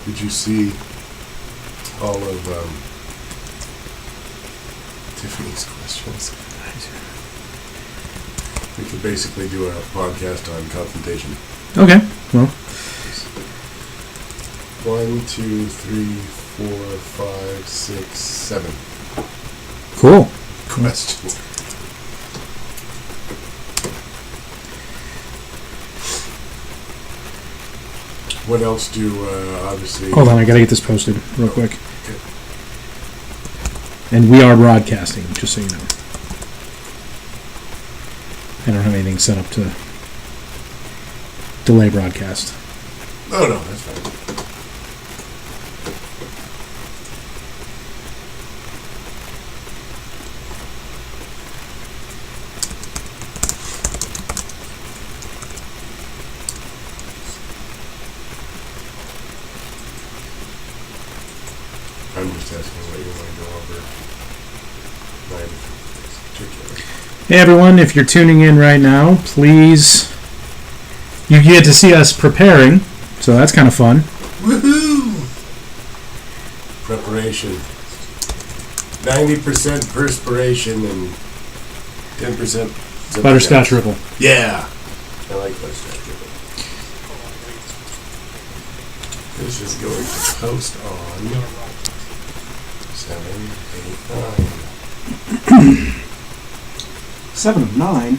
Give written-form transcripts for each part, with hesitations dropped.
Did you see all of Tiffany's questions? We could basically do a podcast on confrontation. Okay. Well. 1, 2, 3, 4, 5, 6, 7. Cool. Questions. What else do, obviously... Hold on, I gotta get this posted real quick. Okay. And we are broadcasting, just so you know. I don't have anything set up to delay broadcast. Oh, no, that's fine. I'm just asking what you want to go over. Hey everyone, if you're tuning in right now, please, you get to see us preparing, so that's kind of fun. Woohoo! Preparation. 90% perspiration and 10% Butterscotch ripple. Yeah! I like butterscotch ripple. This is going to post on 7, 8, 9. 7 of 9.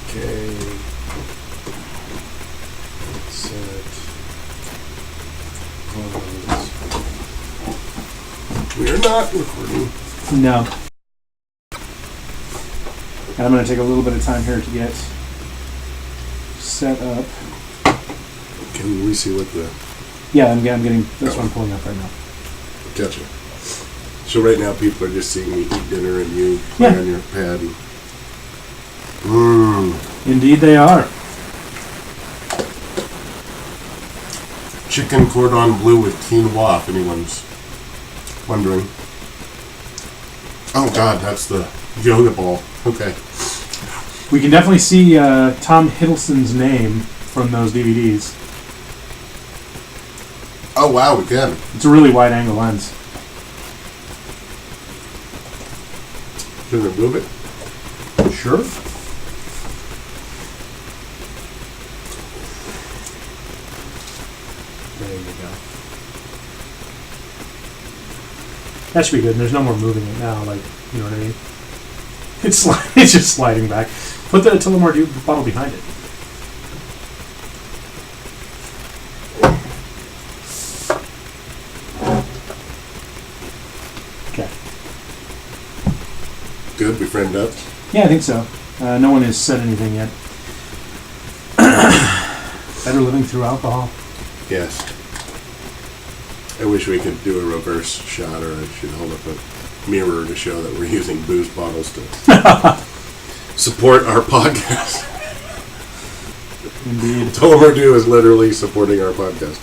Okay. Set. Pause. We are not recording. No. And I'm going to take a little bit of time here to get set up. Can we see what the... Yeah, I'm getting this one pulling up right now. Gotcha. So right now people are just seeing me eat dinner and you play on your pad. Indeed they are. Chicken cordon bleu with quinoa, if anyone's wondering. Oh god, that's the yoga ball. Okay. We can definitely see Tom Hiddleston's name from those DVDs. Oh wow, we can. It's a really wide angle lens. Can I move it? Sure. There you go. That should be good. And there's no more moving it now, like, you know what I mean? It's just sliding back. Put the Tullamore Dew bottle behind it. Okay. Good, we friend up. Yeah, I think so. No one has said anything yet. Better living through alcohol. Yes. I wish we could do a reverse shot, or I should hold up a mirror to show that we're using booze bottles to support our podcast. Indeed. Tullamore Dew is literally supporting our podcast.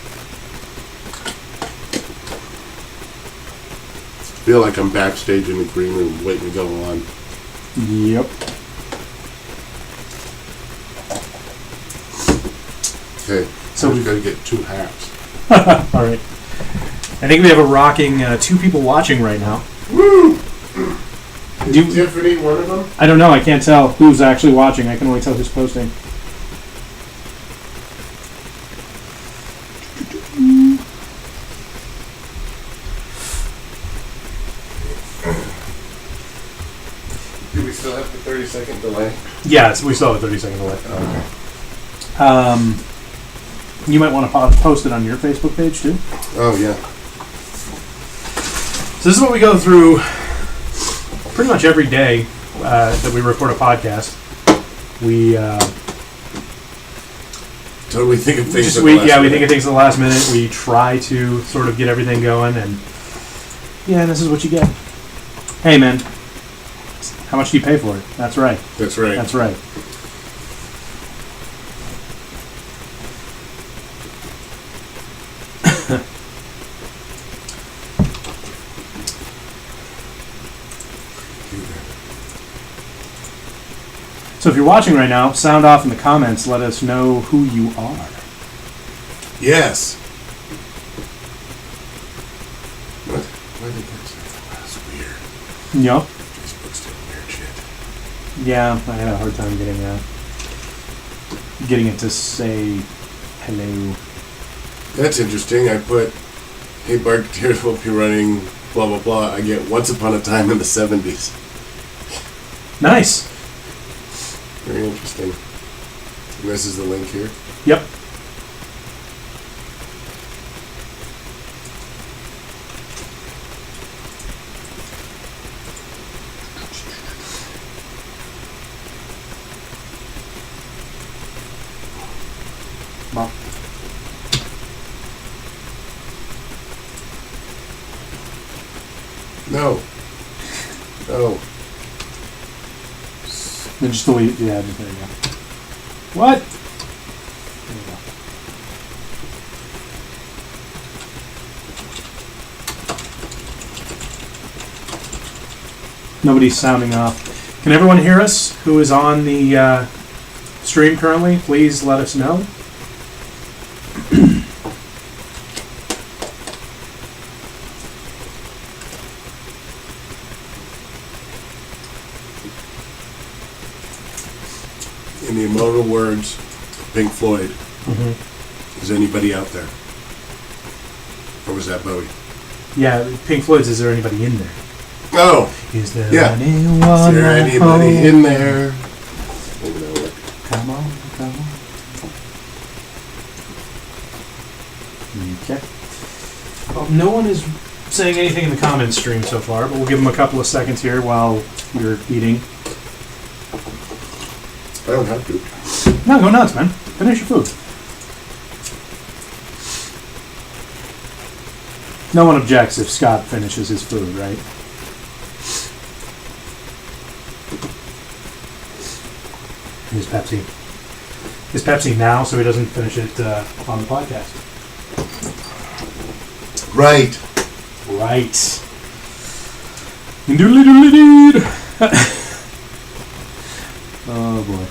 I feel like I'm backstage in the green room waiting to go on. Yep. Okay, So we've got to get 2 hats. All right. I think we have a rocking 2 people watching right now. Woo! Is Tiffany one of them? I don't know. I can't tell who's actually watching. I can only tell who's posting. Do we still have the 30-second delay? Yeah, we still have a 30-second delay. Okay. You might want to post it on your Facebook page too. Oh, yeah. So this is what we go through pretty much every day that we record a podcast. We Totally think of things we think of things at the last minute. We try to sort of get everything going, and this is what you get. Hey, man, how much do you pay for it? That's right. That's right. That's right. if you're watching right now, sound off in the comments. Let us know who you are. Yes. What? Why did that say? That's weird. Yep. Facebook's doing weird shit. Yeah, I had a hard time getting it to say hello. That's interesting. I put, hey, Bards will be running blah, blah, blah. I get Once Upon a Time in the 70s. Nice. Very interesting. And this is the link here. Yep. Well. No. No. Then just delete. Yeah, just there you go. What? There you go. Nobody's sounding off. Can everyone hear us who is on the stream currently? Please let us know. In the immortal words of Pink Floyd, is anybody out there? Or was that Bowie? Yeah, Pink Floyd's Is There Anybody In There? Oh! Is there Yeah. anyone Is there at anybody home? in there? Maybe that'll work. Come on, come on. Okay. Well, no one is saying anything in the comments stream so far, but we'll give them a couple of seconds here while you're eating. I don't have to. No, go nuts, man. Finish your food. No one objects if Scott finishes his food, right? His Pepsi. His Pepsi now, so he doesn't finish it on the podcast. Right. Right. Doodly-doodly-dood. Oh boy.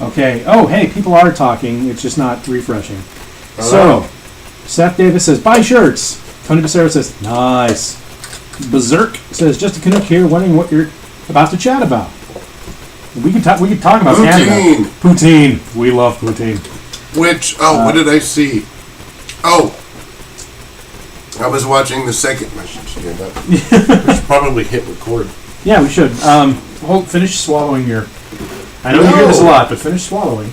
Okay. Oh, hey, people are talking. It's just not refreshing. Hello. So, Seth Davis says, buy shirts. Tony Becerra says, nice. Berserk says, just a Canuck here, wondering what you're about to chat about. We can talk about Poutine. Canada. Poutine. We love poutine. Which, what did I see? Oh! I was watching the second. I should do that. We should probably hit record. Yeah, we should. Finish swallowing your... I know you hear this a lot, but finish swallowing.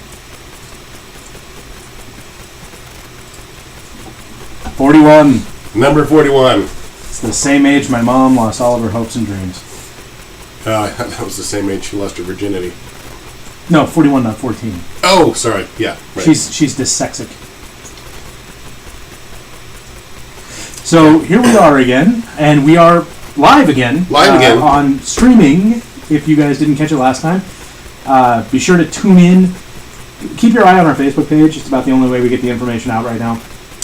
41. Number 41. It's the same age my mom lost all of her hopes and dreams. That was the same age she lost her virginity. No, 41, not 14. Oh, sorry. Yeah. Right. She's dyslexic. So here we are again, and we are live again. On streaming. If you guys didn't catch it last time, be sure to tune in. Keep your eye on our Facebook page. It's about the only way we get the information out right now.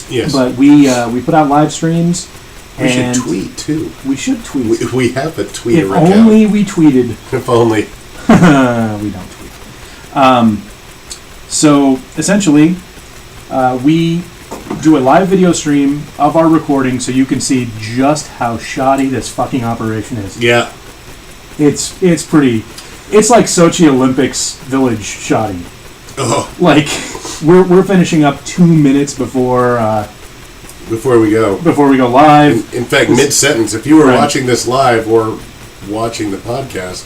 Yes. But we put out live streams. We should tweet too. We should tweet. We have a tweet. If only we tweeted. If only. We don't tweet. So essentially, we do a live video stream of our recording so you can see just how shoddy this fucking operation is. Yeah. It's pretty. It's like Sochi Olympics Village shoddy. Oh. Like we're finishing up 2 minutes before we go live. In fact, mid-sentence, if you were watching this live or watching the podcast,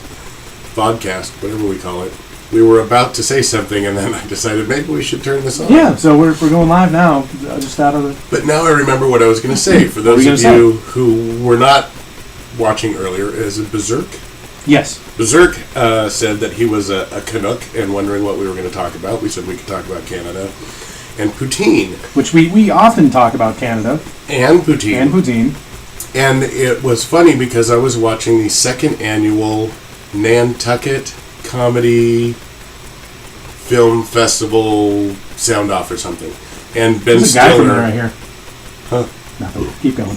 whatever we call it, we were about to say something, and then I decided maybe we should turn this on. Yeah, so we're going live now, just out of the... But now I remember what I was going to say. For those of you who were not watching earlier, is it Berserk? Yes. Berserk said that he was a Canuck and wondering what we were going to talk about. We said we could talk about Canada. And poutine. Which we often talk about Canada. And poutine. And it was funny because I was watching the second annual Nantucket Comedy Film Festival Sound Off or something. And Ben There's a Stiller... guy from there right here. Huh? Nothing. Keep going.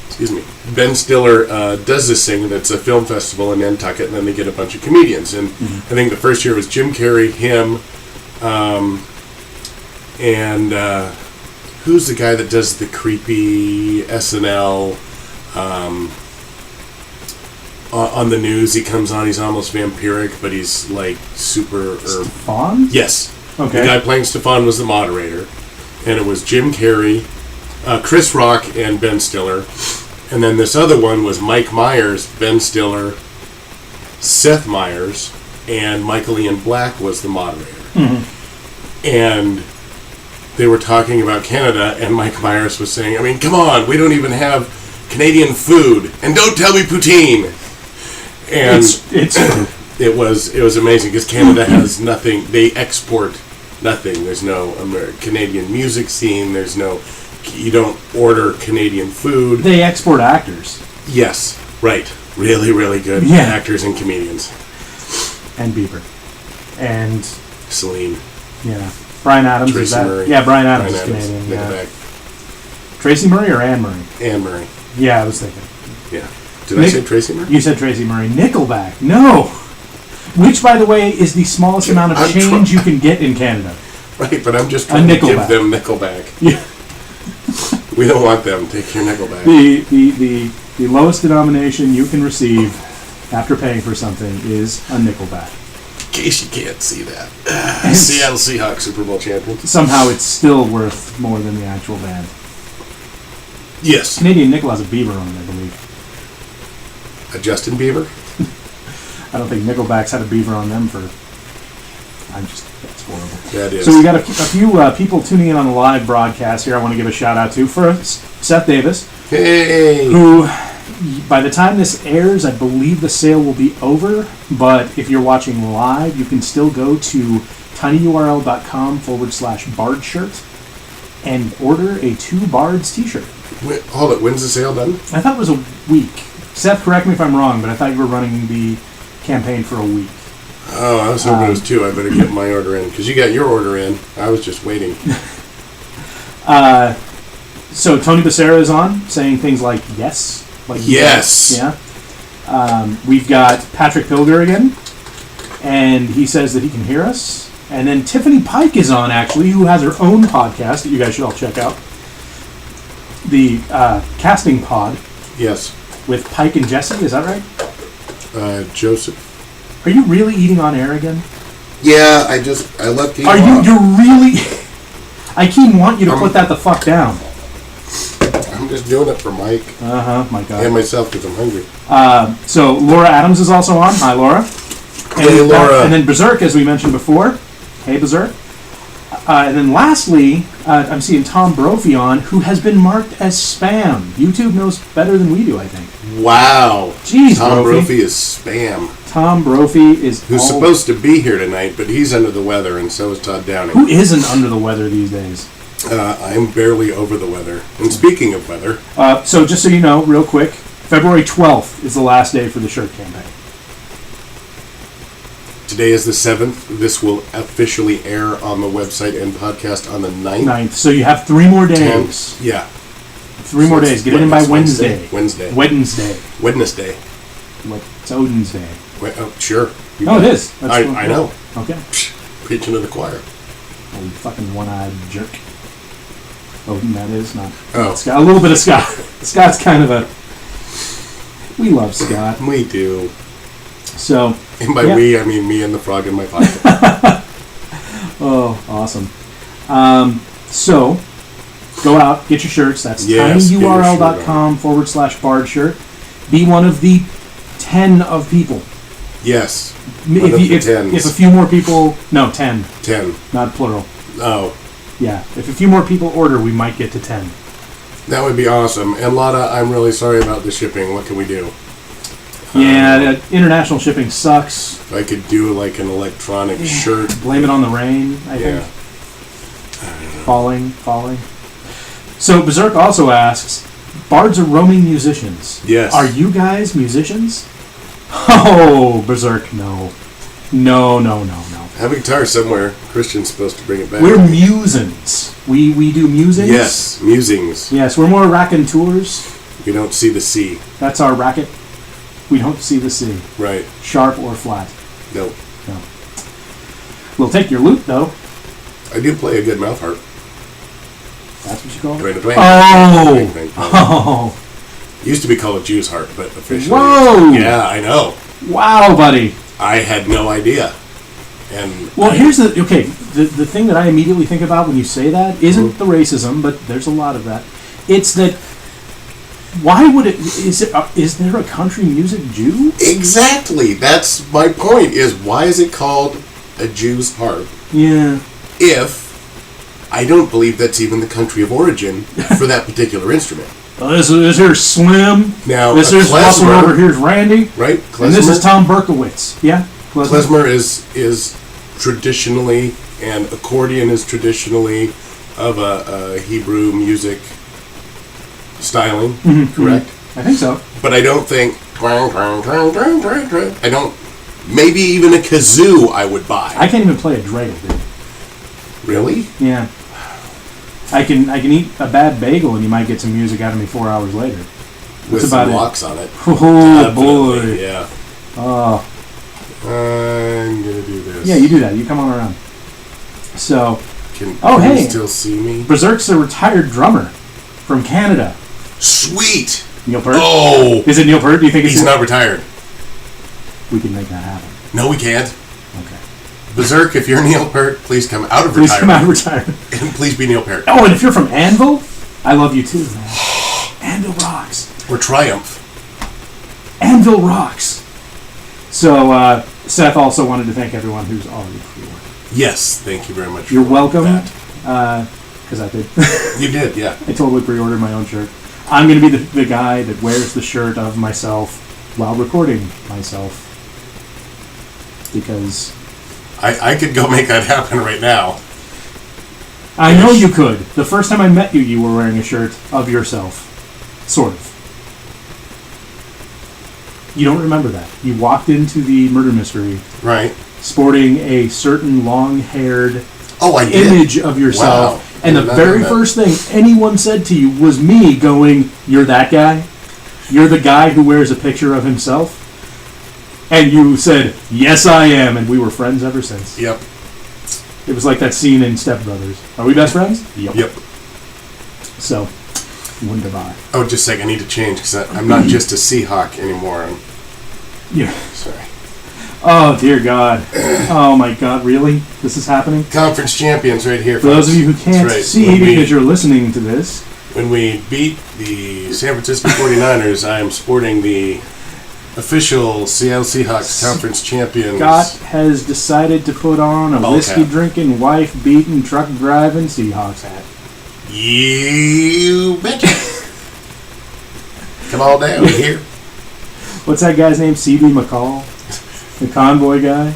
Excuse me. Ben Stiller does this thing that's a film festival in Nantucket, and then they get a bunch of comedians. And I think the first year was Jim Carrey, him, and who's the guy that does the creepy SNL on the news? He comes on, he's almost vampiric, but he's like super... Stefan? Yes. Okay. The guy playing Stefan was the moderator, and it was Jim Carrey, Chris Rock, and Ben Stiller. And then this other one was Mike Myers, Ben Stiller, Seth Meyers, and Michael Ian Black was the moderator. Mm-hmm. And they were talking about Canada, and Mike Myers was saying, I mean, come on, we don't even have Canadian food, and don't tell me poutine. And it was amazing, because Canada has nothing. They export nothing. There's no Canadian music scene. There's no... You don't order Canadian food. They export actors. Yes, right. Really, really good actors and comedians. And Bieber. And... Celine. Yeah. Brian Adams. Tracy Murray. Yeah, Brian Adams is Canadian. Yeah. Tracy Murray or Anne Murray? Anne Murray. Yeah, I was thinking. Yeah. Did I say Tracy Murray? You said Tracy Murray. Nickelback. No! Which, by the way, is the smallest amount of change you can get in Canada. Right, but I'm just trying to give them Nickelback. Yeah. We don't want them. Take your Nickelback. The lowest denomination you can receive after paying for something is a Nickelback. In case you can't see that. Seattle Seahawks Super Bowl champions. Somehow it's still worth more than the actual band. Yes. Canadian Nickel has a beaver on it, I believe. A Justin Bieber? I don't think Nickelback's had a beaver on them for... That's horrible. That is. So we got a few people tuning in on the live broadcast here I want to give a shout out to. First, Seth Davis. Hey! Who, by the time this airs, I believe the sale will be over. But if you're watching live, you can still go to tinyurl.com/Bard shirt and order a 2 Bards t-shirt. Wait, hold it. When's the sale done? I thought it was a week. Seth, correct me if I'm wrong, but I thought you were running the campaign for a week. Oh, I was hoping it was 2. I better get my order in. Because you got your order in. I was just waiting. So Tony Becerra is on, saying things like, yes. Like yes. Yeah. We've got Patrick Pilger again. And he says that he can hear us. And then Tiffany Pike is on, actually, who has her own podcast that you guys should all check out. The Casting Pod. Yes. With Pike and Jesse, is that right? Joseph. Are you really eating on air again? Yeah, I left you. You're really... I keep want you to put that the fuck down. I'm just doing it for Mike. My God. And myself because I'm hungry. So Laura Adams is also on. Hi, Laura. Hey, Laura. And then Berserk, as we mentioned before. Hey, Berserk. And then lastly, I'm seeing Tom Brophy on, who has been marked as spam. YouTube knows better than we do, I think. Wow. Jeez, Tom Brophy is spam. Tom Brophy is... Who's supposed to be here tonight, but he's under the weather, and so is Todd Downing. Who isn't under the weather these days? I'm barely over the weather. And speaking of weather... So just so you know, real quick, February 12th is the last day for the shirt campaign. Today is the 7th. This will officially air on the website and podcast on the 9th. So you have 3 more days. 10th. Yeah. 3 more days. Get it in by Wednesday. Wednesday. It's Odin's Day. Sure. It is. I know. Okay. Preaching to the choir. Oh, you fucking one-eyed jerk. Odin, that is. Not Scott. A little bit of Scott. Scott's kind of a... We love Scott. We do. So... And by we, I mean me and the frog in my pocket. Oh, awesome. So, go out, get your shirts. That's tinyurl.com/Bard shirt. Be one of the 10 of people. Yes. If a few more people... No, 10. 10. Not plural. Oh. Yeah. If a few more people order, we might get to 10. That would be awesome. And Lotta, I'm really sorry about the shipping. What can we do? Yeah, international shipping sucks. If I could do like an electronic shirt. Blame it on the rain, I think. Falling. So Berserk also asks, Bards are roaming musicians. Yes. Are you guys musicians? Oh, Berserk, no. No. I have a guitar somewhere. Christian's supposed to bring it back. We're musings. We do musings? Yes, musings. Yes, we're more raconteurs. We don't see the sea. That's our racket. We don't see the sea. Right. Sharp or flat. Nope. No. We'll take your loot, though. I do play a good mouth harp. That's what you call it? Dwayne. Oh! Used to be called a Jew's harp, but officially... Whoa! Yeah, I know. Wow, buddy. I had no idea. And well, here's the... Okay, the thing that I immediately think about when you say that isn't the racism, but there's a lot of that. It's that... Why would it... Is there a country music Jew? Exactly. That's my point, is why is it called a Jew's harp? Yeah. If I don't believe that's even the country of origin for that particular instrument. This here's Slim. Now, this here's klezmer, over here's Randy. Right. Klezmer. And this is Tom Berkowitz. Yeah. Klezmer is traditionally, and accordion is traditionally of a Hebrew music styling, correct? I think so. But I don't think I don't. Maybe even a kazoo I would buy. I can't even play a dreidel, dude. Really? Yeah. I can eat a bad bagel and you might get some music out of me 4 hours later. With some locks on it. Oh boy. Yeah. Oh. I'm gonna do this. Yeah, you do that. You come on around. So. Can hey. you still see me? Berserk's a retired drummer from Canada. Sweet. Neil Peart? Oh. Is it Neil Peart? Do you think he's not retired? We can make that happen. No, we can't. Okay. Berserk, if you're Neil Peart, please come out of retirement. Please come out of retirement. And please be Neil Peart. Oh, and if you're from Anvil, I love you too, man. Anvil rocks. Or Triumph. Anvil rocks. So, Seth also wanted to thank everyone who's already pre-ordered. Yes, thank you very much. You're welcome. Because I did. You did, yeah. I totally pre-ordered my own shirt. I'm going to be the guy that wears the shirt of myself while recording myself. Because I could go make that happen right now. I know you could. The first time I met you, you were wearing a shirt of yourself. Sort of. You don't remember that. You walked into the murder mystery. Right. Sporting a certain long-haired image of yourself. Wow. And the very first thing anyone said to you was me going, "You're that guy? You're the guy who wears a picture of himself?" And you said, "Yes, I am," and we were friends ever since. Yep. It was like that scene in Step Brothers. Are we best friends? Yep. So, wunderbar. Oh, just a second. I need to change because I'm not just a Seahawk anymore. Yeah. Sorry. Oh, dear God. Oh, my God. Really? This is happening? Conference champions right here. For those of you who can't see because you're listening to this. When we beat the San Francisco 49ers, I am sporting the official Seattle Seahawks Conference champions. Scott has decided to put on a whiskey-drinking, wife-beating, truck-driving Seahawks hat. You betcha. Come on down here. What's that guy's name? C.B. McCall? The convoy guy?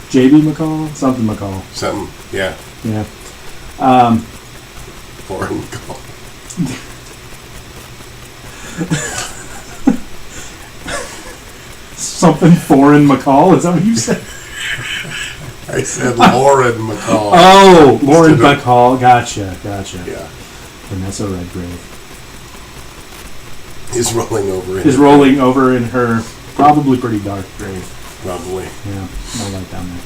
J.B. McCall? Something McCall. Something, yeah. Yeah. Foreign McCall. Something foreign McCall? Is that what you said? I said Lauren McCall. Oh, Lauren McCall. Gotcha. Yeah. Vanessa Redgrave. Is rolling over in her probably pretty dark grave. Probably. Yeah, no light down there.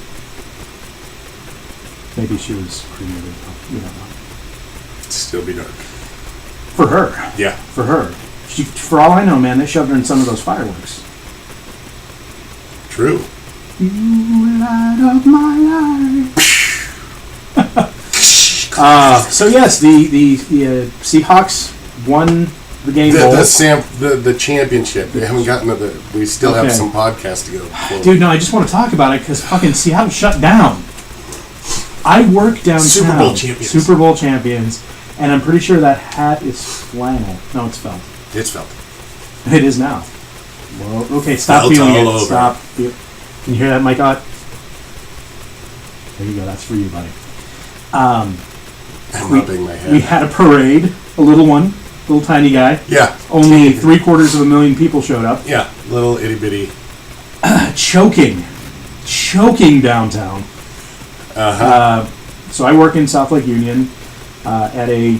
Maybe she was cremated, though. We don't know. It'd still be dark. For her. Yeah. For her. For all I know, man, they shoved her in some of those fireworks. True. You light up my life. So yes, the Seahawks won the game bowl. The championship. They haven't gotten to the. We still have some podcasts to go. Dude, no, I just want to talk about it because fucking Seattle shut down. I work downtown. Super Bowl champions, and I'm pretty sure that hat is flannel. No, it's felt. It's felt. It is now. Well, okay, stop feeling it. Over. Stop. Can you hear that, Mike Ott? There you go. That's for you, buddy. I'm rubbing my head. We had a parade, a little one, little tiny guy. Yeah. Only 750,000 people showed up. Yeah, little itty bitty. Choking downtown. So I work in South Lake Union at a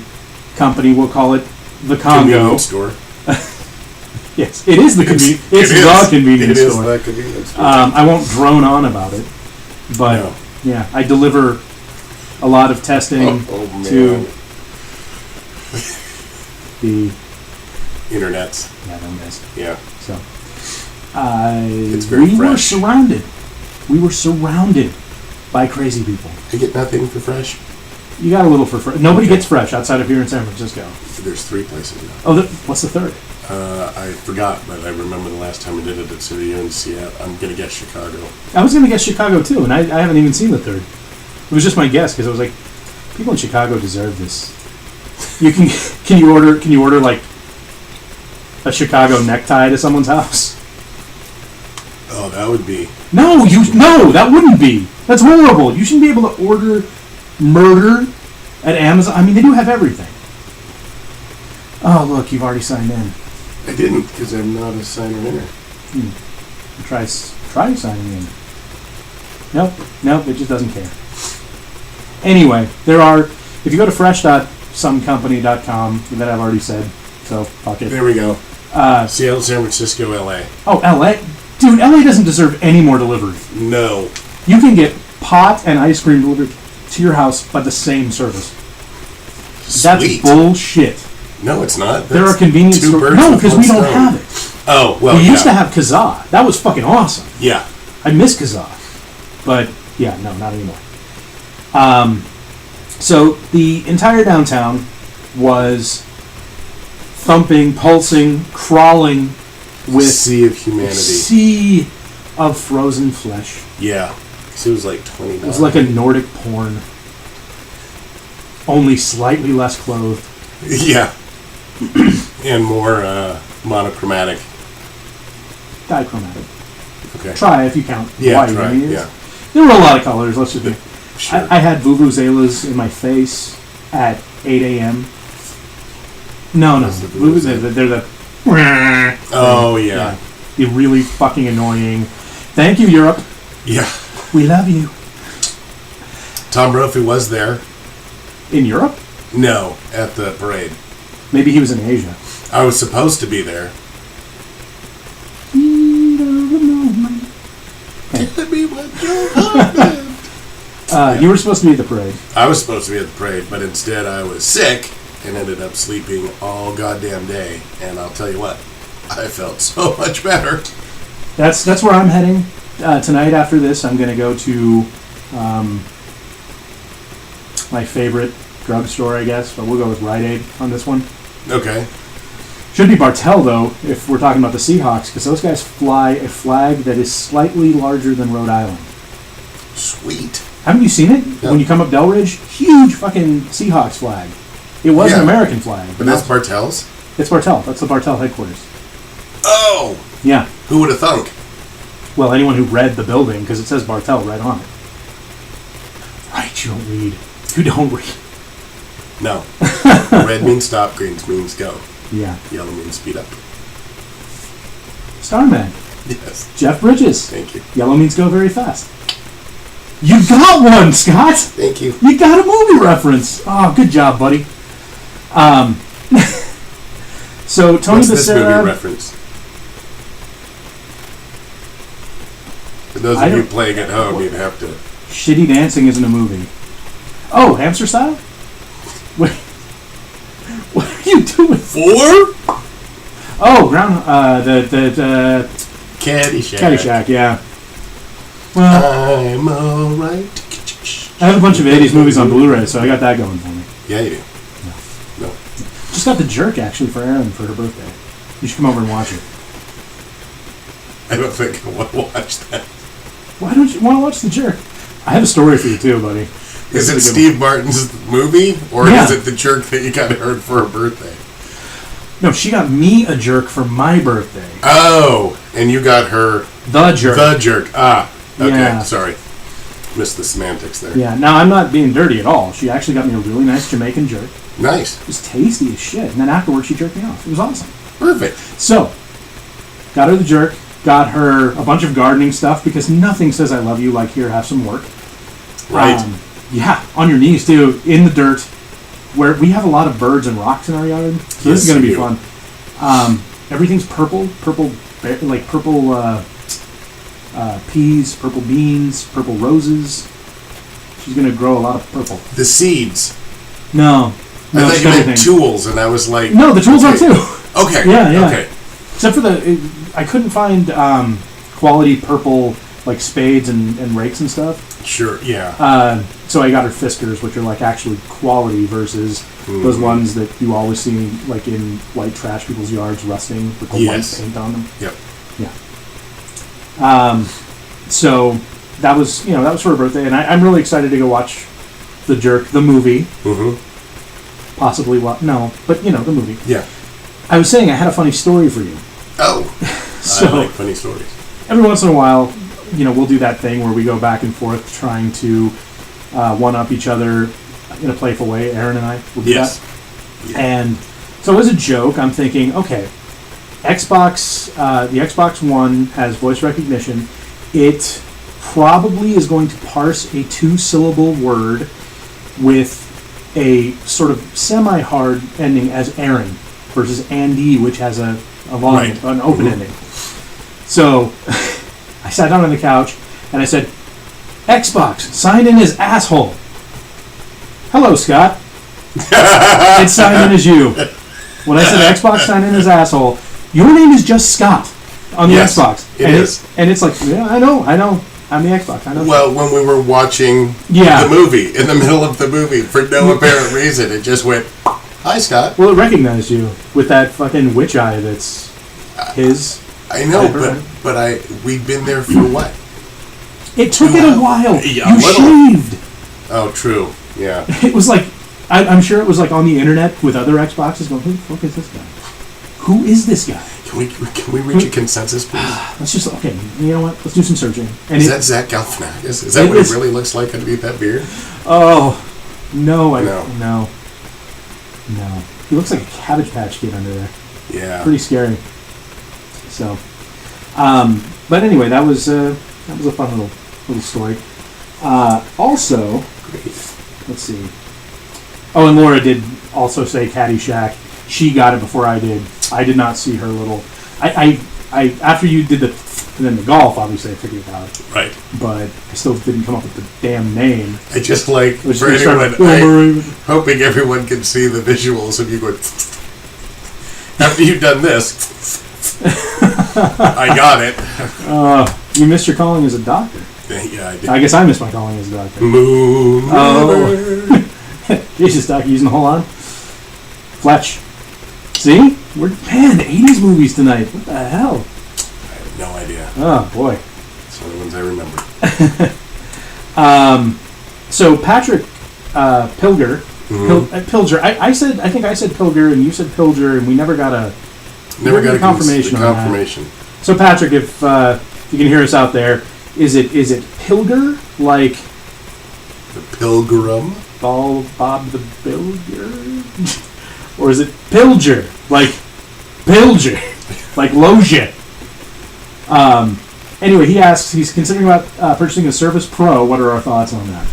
company. We'll call it the Congo. Convenience store. Yes, it is the convenience. It's the convenience store. It is the convenience store. I won't drone on about it, but yeah, I deliver a lot of testing to the internets. Yeah, them guys. Yeah. So it's very fresh. We were surrounded by crazy people. You get nothing for fresh? You got a little for fresh. Nobody gets fresh outside of here in San Francisco. There's 3 places now. Oh, what's the third? I forgot, but I remember the last time I did it at City in Seattle. I'm going to guess Chicago. I was going to guess Chicago too, and I haven't even seen the third. It was just my guess because I was like, people in Chicago deserve this. You can you order like a Chicago necktie to someone's house? Oh, that would be... No, that wouldn't be. That's horrible. You shouldn't be able to order murder at Amazon. I mean, they do have everything. Oh, look, you've already signed in. I didn't, because I'm not a signer-inner. Try signing in. Nope, it just doesn't care. Anyway, if you go to fresh.somecompany.com, that I've already said, so fuck it. There we go. Seattle, San Francisco, LA. Oh, LA? Dude, LA doesn't deserve any more delivery. No. You can get pot and ice cream delivered to your house by the same service. Sweet. That's bullshit. No, it's not. There are convenience stores. No, because we don't have it. Oh, well, we used to have Kazaa. That was fucking awesome. Yeah. I miss Kazaa. But, yeah, no, not anymore. So, the entire downtown was thumping, pulsing, crawling with... sea of humanity. Sea of frozen flesh. Yeah. Because it was like 29. It was like a Nordic porn. Only slightly less clothed. Yeah. And more monochromatic. Dichromatic. Okay. Try if you count white. I mean, Yeah. There were a lot of colors, let's just be... Sure. I had vuvuzelas in my face at 8 a.m. No. Vuvuzelas, they're the... Oh, yeah. They're really fucking annoying. Thank you, Europe. Yeah. We love you. Tom Brophy was there. In Europe? No, at the parade. Maybe he was in Asia. I was supposed to be there. Tell me what your heart You were supposed to be at the parade. I was supposed to be at the parade, but instead I was sick and ended up sleeping all goddamn day. And I'll tell you what, I felt so much better. That's where I'm heading tonight. After this, I'm going to go to my favorite drugstore, I guess, but we'll go with Rite Aid on this one. Okay. Should be Bartell, though, if we're talking about the Seahawks, because those guys fly a flag that is slightly larger than Rhode Island. Sweet. Haven't you seen it? No. When you come up Delridge, huge fucking Seahawks flag. It was an American flag. But that's Bartell's? It's Bartell. That's the Bartell headquarters. Oh! Yeah. Who would have thunk? Well, anyone who read the building, because it says Bartell right on it. Right, you don't read. You don't read. No. Red means stop, green means go. Yeah. Yellow means speed up. Starman. Yes. Jeff Bridges. Thank you. Yellow means go very fast. You got one, Scott! Thank you. You got a movie reference. Oh, good job, buddy. So, Tony What's this Becerra... movie reference? For those of you playing at home, you'd have to... Shitty Dancing isn't a movie. Oh, Hamster Style? What are you doing? 4? Oh, the Caddyshack. Caddyshack, yeah. Well, I'm alright. I have a bunch of 80s movies on Blu-ray, so I got that going for me. Yeah, you do. No. Just got The Jerk, actually, for Erin for her birthday. You should come over and watch it. I don't think I want to watch that. Why don't you want to watch The Jerk? I have a story for you, too, buddy. Is it Steve Martin's movie, or is it The Jerk that you got her for her birthday? No, she got me a jerk for my birthday. Oh, and you got her... The Jerk. The Jerk. Ah, okay, Yeah. sorry. missed the semantics there. Yeah, now I'm not being dirty at all. She actually got me a really nice Jamaican jerk. Nice. It was tasty as shit. And then afterwards, she jerked me off. It was awesome. Perfect. So, got her the jerk, got her a bunch of gardening stuff, because nothing says I love you like, here, have some work. Right. Yeah, on your knees, too, in the dirt, where we have a lot of birds and rocks in our yard. So this is going to be fun. Everything's purple, like purple peas, purple beans, purple roses. She's going to grow a lot of purple. The seeds. No, I thought you meant tools, and I was like... No, the tools are too. Okay. Yeah. Okay. Except for I couldn't find quality purple, like spades and rakes and stuff. Sure, yeah. So I got her Fiskars, which are like actually quality versus those ones that you always see like in white trash people's yards rusting with the white paint on them. Yep. Yeah. So that was for her birthday, and I'm really excited to go watch The Jerk, the movie. Mm-hmm. Possibly no, but the movie. Yeah. I was saying I had a funny story for you. Oh. So, I like funny stories. Every once in a while, we'll do that thing where we go back and forth trying to one-up each other in a playful way. Aaron and I will do that. Yeah. And so as a joke, I'm thinking, okay, Xbox, the Xbox One has voice recognition. It probably is going to parse a 2-syllable word with a sort of semi-hard ending as Aaron versus Andy, which has an open ending. So I sat down on the couch and I said, Xbox, sign in as asshole. Hello, Scott. It's signed in as you. When I said Xbox, sign in as asshole, your name is just Scott on the Xbox. And it's like, yeah, I know. I'm the Xbox. I know. Well, when we were watching the movie, in the middle of the movie, for no apparent reason, it just went, hi, Scott. Well, it recognized you with that fucking witch eye that's his. I know, but we've been there for what? It took it a while. Yeah, you shaved. Oh, true. Yeah. It was like, I'm sure it was like on the internet with other Xboxes going, who the fuck is this guy? Who is this guy? Can we reach a consensus, please? Let's just, okay, you know what? Let's do some searching. And is that Zach Galifianakis? Is that what it really looks like underneath that beard? Oh, no. No. He looks like a Cabbage Patch Kid under there. Yeah. Pretty scary. So, but anyway, that was a fun little story. Also, let's see. Oh, and Laura did also say Caddyshack. She got it before I did. I did not see her little. I after you did and then the golf, obviously I figured it out. Right. But I still didn't come up with the damn name. I just like for anyone, hoping everyone can see the visuals of you going. After you've done this, I got it. You missed your calling as a doctor. Yeah, I did. I guess I missed my calling as a doctor. Moon. Oh. Jesus, Doc, you using the whole on? Fletch. See? We're the 80s movies tonight. What the hell? I have no idea. Oh, boy. It's one of the ones I remember. So Patrick Pilger, Pilger. I think I said Pilger and you said Pilger, and we never got a confirmation. Confirmation. So Patrick, if you can hear us out there, is it Pilger like the Pilgrim? Bob the Builder? Or is it Pilger? Like Pilger. Like Loja. Anyway, he asks, he's considering about purchasing a Surface Pro. What are our thoughts on that?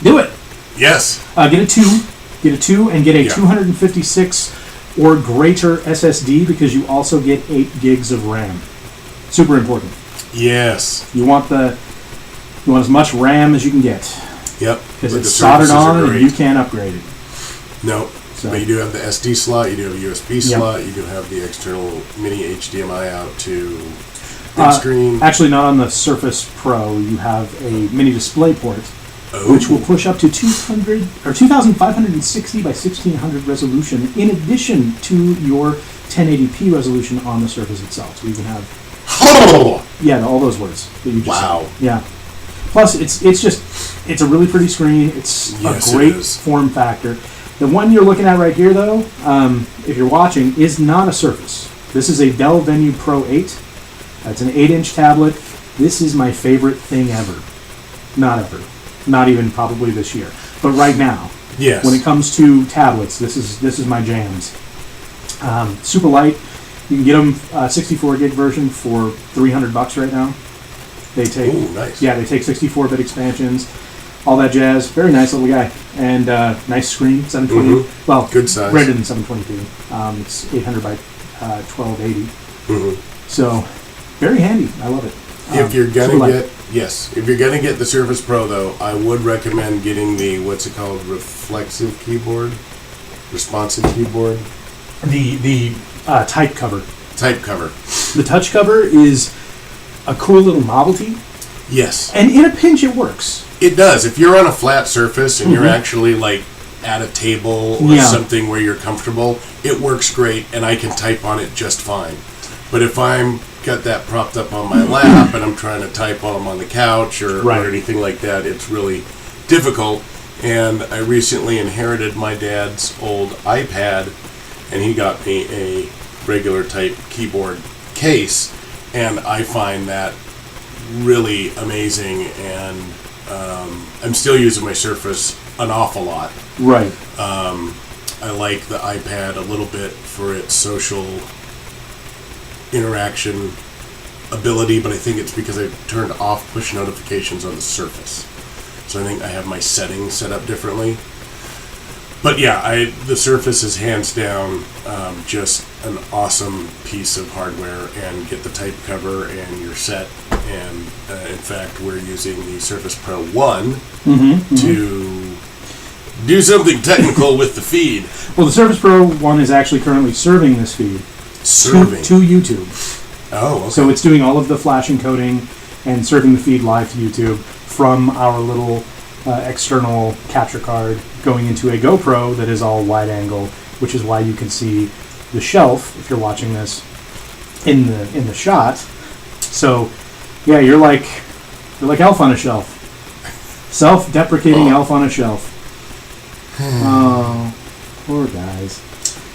Do it. Yes. Get a 2 and get a 256 or greater SSD, because you also get 8 gigs of RAM. Super important. Yes. You want as much RAM as you can get. Yep. Because it's soldered on and you can't upgrade it. No. So. But you do have the SD slot, you do have a USB slot, you do have the external mini HDMI out to big screen. Actually, not on the Surface Pro. You have a mini display port, which will push up to 2,560 by 1,600 resolution, in addition to your 1080p resolution on the Surface itself. So you can have all those words that you just said. Yeah. Plus, it's a really pretty screen. It's a great form factor. The one you're looking at right here, though, if you're watching, is not a Surface. This is a Dell Venue Pro 8. It's an 8-inch tablet. This is my favorite thing ever. Not ever. Not even probably this year. But right now, yes. When it comes to tablets, this is my jams. Super light. You can get them 64 gig version for $300 right now. They take nice. Yeah, they take 64-bit expansions, all that jazz. Very nice little guy, and nice screen, 720. Mm-hmm. Well, good size. Greater than 720p. It's 800 by 1280. Mm-hmm. So very handy. I love it. If you're gonna get the Surface Pro though, I would recommend getting the responsive keyboard. The type cover. Type cover. The touch cover is a cool little novelty. Yes. And in a pinch, it works. It does. If you're on a flat surface and you're actually like at a table or something where you're comfortable, it works great, and I can type on it just fine. But if I'm got that propped up on my lap and I'm trying to type while I'm on the couch or anything like that, it's really difficult. And I recently inherited my dad's old iPad, and he got me a regular type keyboard case, and I find that really amazing, and I'm still using my Surface an awful lot. Right. I like the iPad a little bit for its social interaction ability, but I think it's because I turned off push notifications on the Surface. So I think I have my settings set up differently. But yeah, the Surface is hands down just an awesome piece of hardware, and get the type cover and you're set. And in fact, we're using the Surface Pro 1 to do something technical with the feed. Well, the Surface Pro 1 is actually currently serving this feed to YouTube. Oh, okay. So it's doing all of the flash encoding and serving the feed live to YouTube from our little external capture card going into a GoPro that is all wide angle, which is why you can see the shelf if you're watching this in the shot. So yeah, you're like Elf on a Shelf, self-deprecating Elf on a Shelf. Oh, poor guys.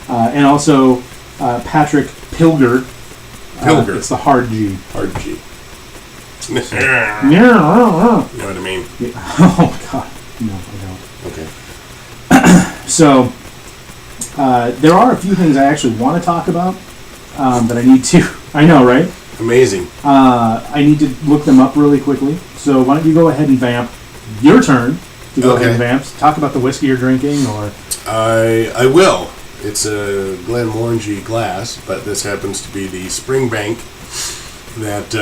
And also Patrick Pilger. It's the hard G. Hard G. You know what I mean? Yeah. Oh God, no, I don't. Okay. So there are a few things I actually want to talk about that I need to. I know, right? Amazing. I need to look them up really quickly. So why don't you go ahead and vamp? Your turn to go ahead and vamp. Talk about the whiskey you're drinking, or I will. It's a Glenmorangie glass, but this happens to be the Springbank that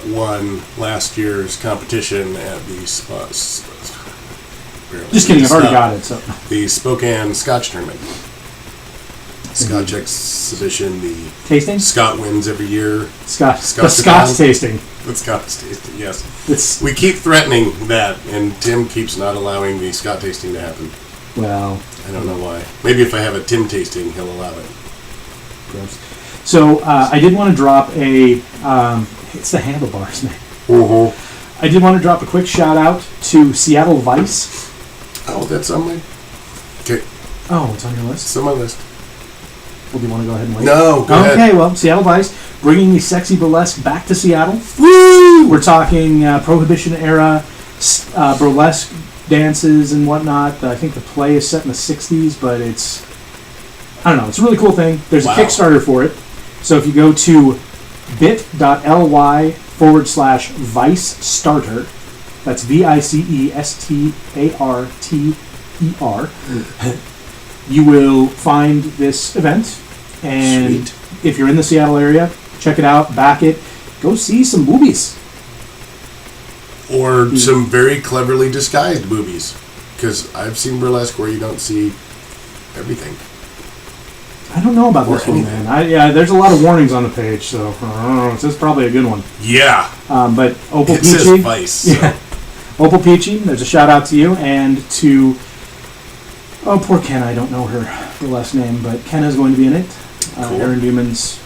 won last year's competition at the Just kidding, I've already got it. So the Spokane Scotch Tournament. Scotch exhibition, the tasting? Scott wins every year. The Scotch tasting. The Scotch tasting, yes. We keep threatening that, and Tim keeps not allowing the Scott tasting to happen. Well, I don't know why. Maybe if I have a Tim tasting, he'll allow it. Gross. So I did want to drop a. It's the handlebars, man. Uh-huh. I did want to drop a quick shout out to Seattle Vice. Oh, that's on my. Okay. Oh, it's on your list? It's on my list. Well, do you want to go ahead and wait? No, go ahead. Okay, well, Seattle Vice, bringing the sexy burlesque back to Seattle. Woo! We're talking Prohibition era burlesque dances and whatnot. I think the play is set in the 60s, but it's, I don't know, it's a really cool thing. There's a Kickstarter for it. So if you go to bit.ly/Vice Starter, that's VICESTARTER, you will find this event. And Sweet. If you're in the Seattle area, check it out, back it, go see some boobies. Or some very cleverly disguised boobies. Because I've seen burlesque where you don't see everything. I don't know about this one, man. There's a lot of warnings on the page, so this is probably a good one. Yeah. But Opal it Peachy. Says Vice. So. Yeah. Opal Peachy, there's a shout out to you, and to poor Kenna, I don't know her last name, but Kenna's going to be in it. Cool. Aaron Newman's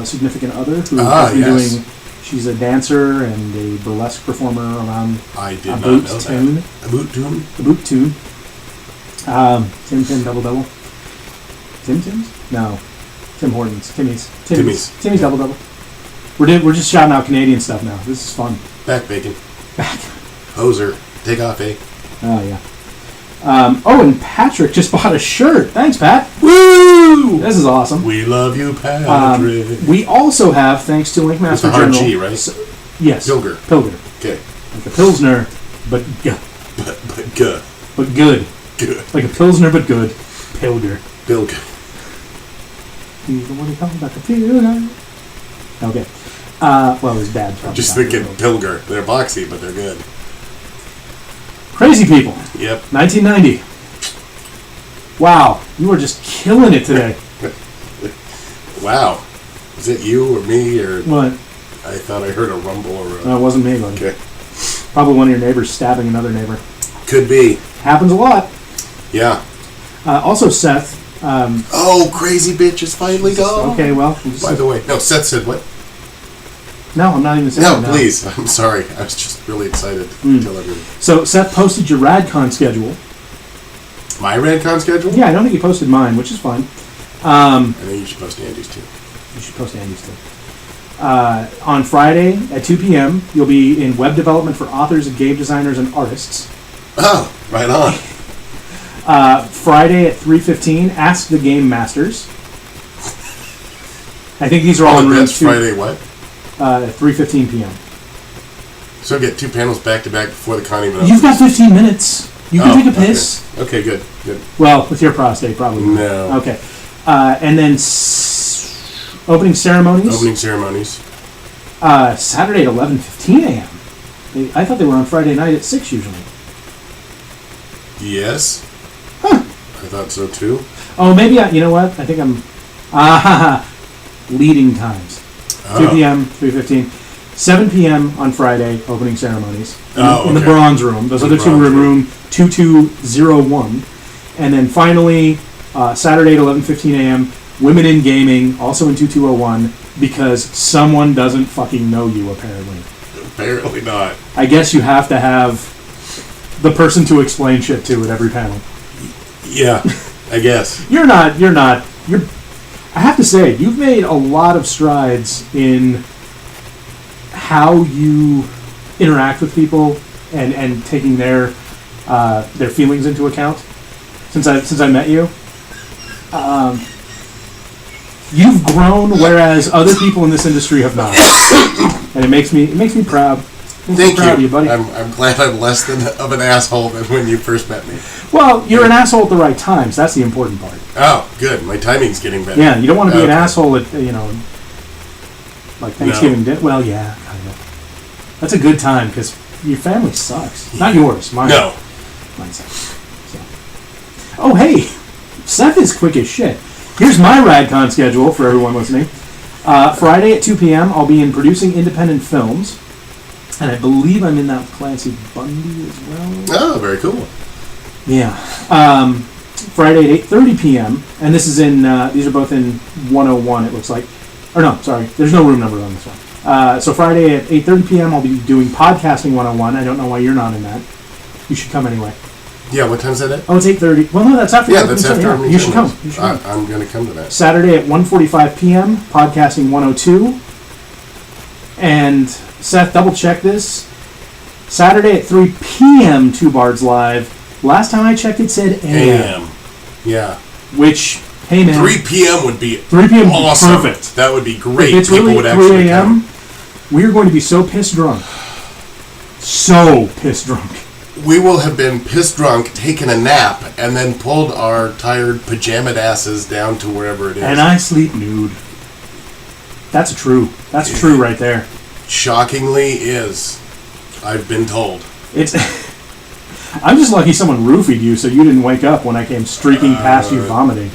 significant other, who has been doing. She's a dancer and a burlesque performer around I did not know that. A boot tune? A boot tune. Tim Double Double. Tim's? No. Tim Hortons. Timmy's Double Double. We're just shouting out Canadian stuff now. This is fun. Back bacon. Back. Hoser. Take off, eh? Oh, yeah. And Patrick just bought a shirt. Thanks, Pat. Woo! This is awesome. We love you, Patrick. We also have, thanks to Linkmaster General... RG, right? Yes. Pilger. Okay. Like a Pilsner, but good. But good. But good. Good. Like a Pilsner, but good. Pilger. He's the one who talks about the Pilger. Okay. His dad. I'm just thinking Pilger. They're boxy, but they're good. Crazy people. Yep. 1990. Wow, you are just killing it today. Wow. Is it you or me or what? I thought I heard a rumble or a... No, it wasn't me, buddy. Okay. Probably one of your neighbors stabbing another neighbor. Could be. Happens a lot. Yeah. Also, Seth. Crazy bitch is finally gone. Okay, well. By the way, no, Seth said what? No, I'm not even saying No, please. I'm sorry. I was just really excited to tell everyone. So, Seth posted your RadCon schedule. My RadCon schedule? Yeah, I don't think you posted mine, which is fine. I think you should post Andy's too. You should post Andy's too. On Friday at 2 p.m., you'll be in web development for authors and game designers and artists. Oh, right on. Friday at 3:15, Ask the Game Masters. I think these are all in room 2. That's Friday what? At 3:15 p.m. So get 2 panels back to back before the con even You've got 15 minutes. You can take a piss. Okay, good. Well, with your prostate, probably not. No. Okay. And then opening ceremonies. Saturday at 11:15 a.m. I thought they were on Friday night at 6 usually. Yes. Huh. I thought so too. Oh, maybe you know what? I think I'm... leading times. 2 p.m., 3:15. 7 p.m. on Friday, opening ceremonies. In the bronze room. Those other two were in room 2201. And then finally, Saturday at 11:15 a.m., Women in Gaming, also in 2201, because someone doesn't fucking know you, apparently. Apparently not. I guess you have to have the person to explain shit to at every panel. Yeah, I guess. I have to say, you've made a lot of strides in how you interact with people and taking their feelings into account since I met you. You've grown, whereas other people in this industry have not, and it makes me proud. Thank you, of you, buddy. I'm glad I'm less of an asshole than when you first met me. Well, you're an asshole at the right times. That's the important part. Oh, good. My timing's getting better. Yeah, you don't want to be an asshole at like Thanksgiving dinner. Well, yeah, kind of. That's a good time because your family sucks. Not yours, mine. No, mine sucks. So. Oh, hey, Seth is quick as shit. Here's my RadCon schedule for everyone listening. Friday at 2 p.m., I'll be in producing independent films. And I believe I'm in that with Clancy Bundy as well. Oh, very cool. Yeah. Friday at 8:30 p.m., and this is in, these are both in 101, it looks like. Or no, sorry, there's no room number on this one. So Friday at 8:30 p.m., I'll be doing Podcasting 101. I don't know why you're not in that. You should come anyway. Yeah, what time's that at? Oh, it's 8:30. Well, no, that's after. Yeah, that's after. Yeah. You should come. I'm going to come to that. Saturday at 1:45 p.m., Podcasting 102. And Seth, double check this. Saturday at 3 p.m., Two Bards Live. Last time I checked, it said a.m. Yeah. Which, hey man, 3 p.m. would be 3 p.m. awesome. Would be perfect. That would be great. If it's People really would 3 a.m., we're going to be so piss drunk. So piss drunk. We will have been piss drunk, taken a nap, and then pulled our tired pajamaed asses down to wherever it is. And I sleep nude. That's true. That's true right there. Shockingly is. I've been told. It's. I'm just lucky someone roofied you so you didn't wake up when I came streaking past you vomiting.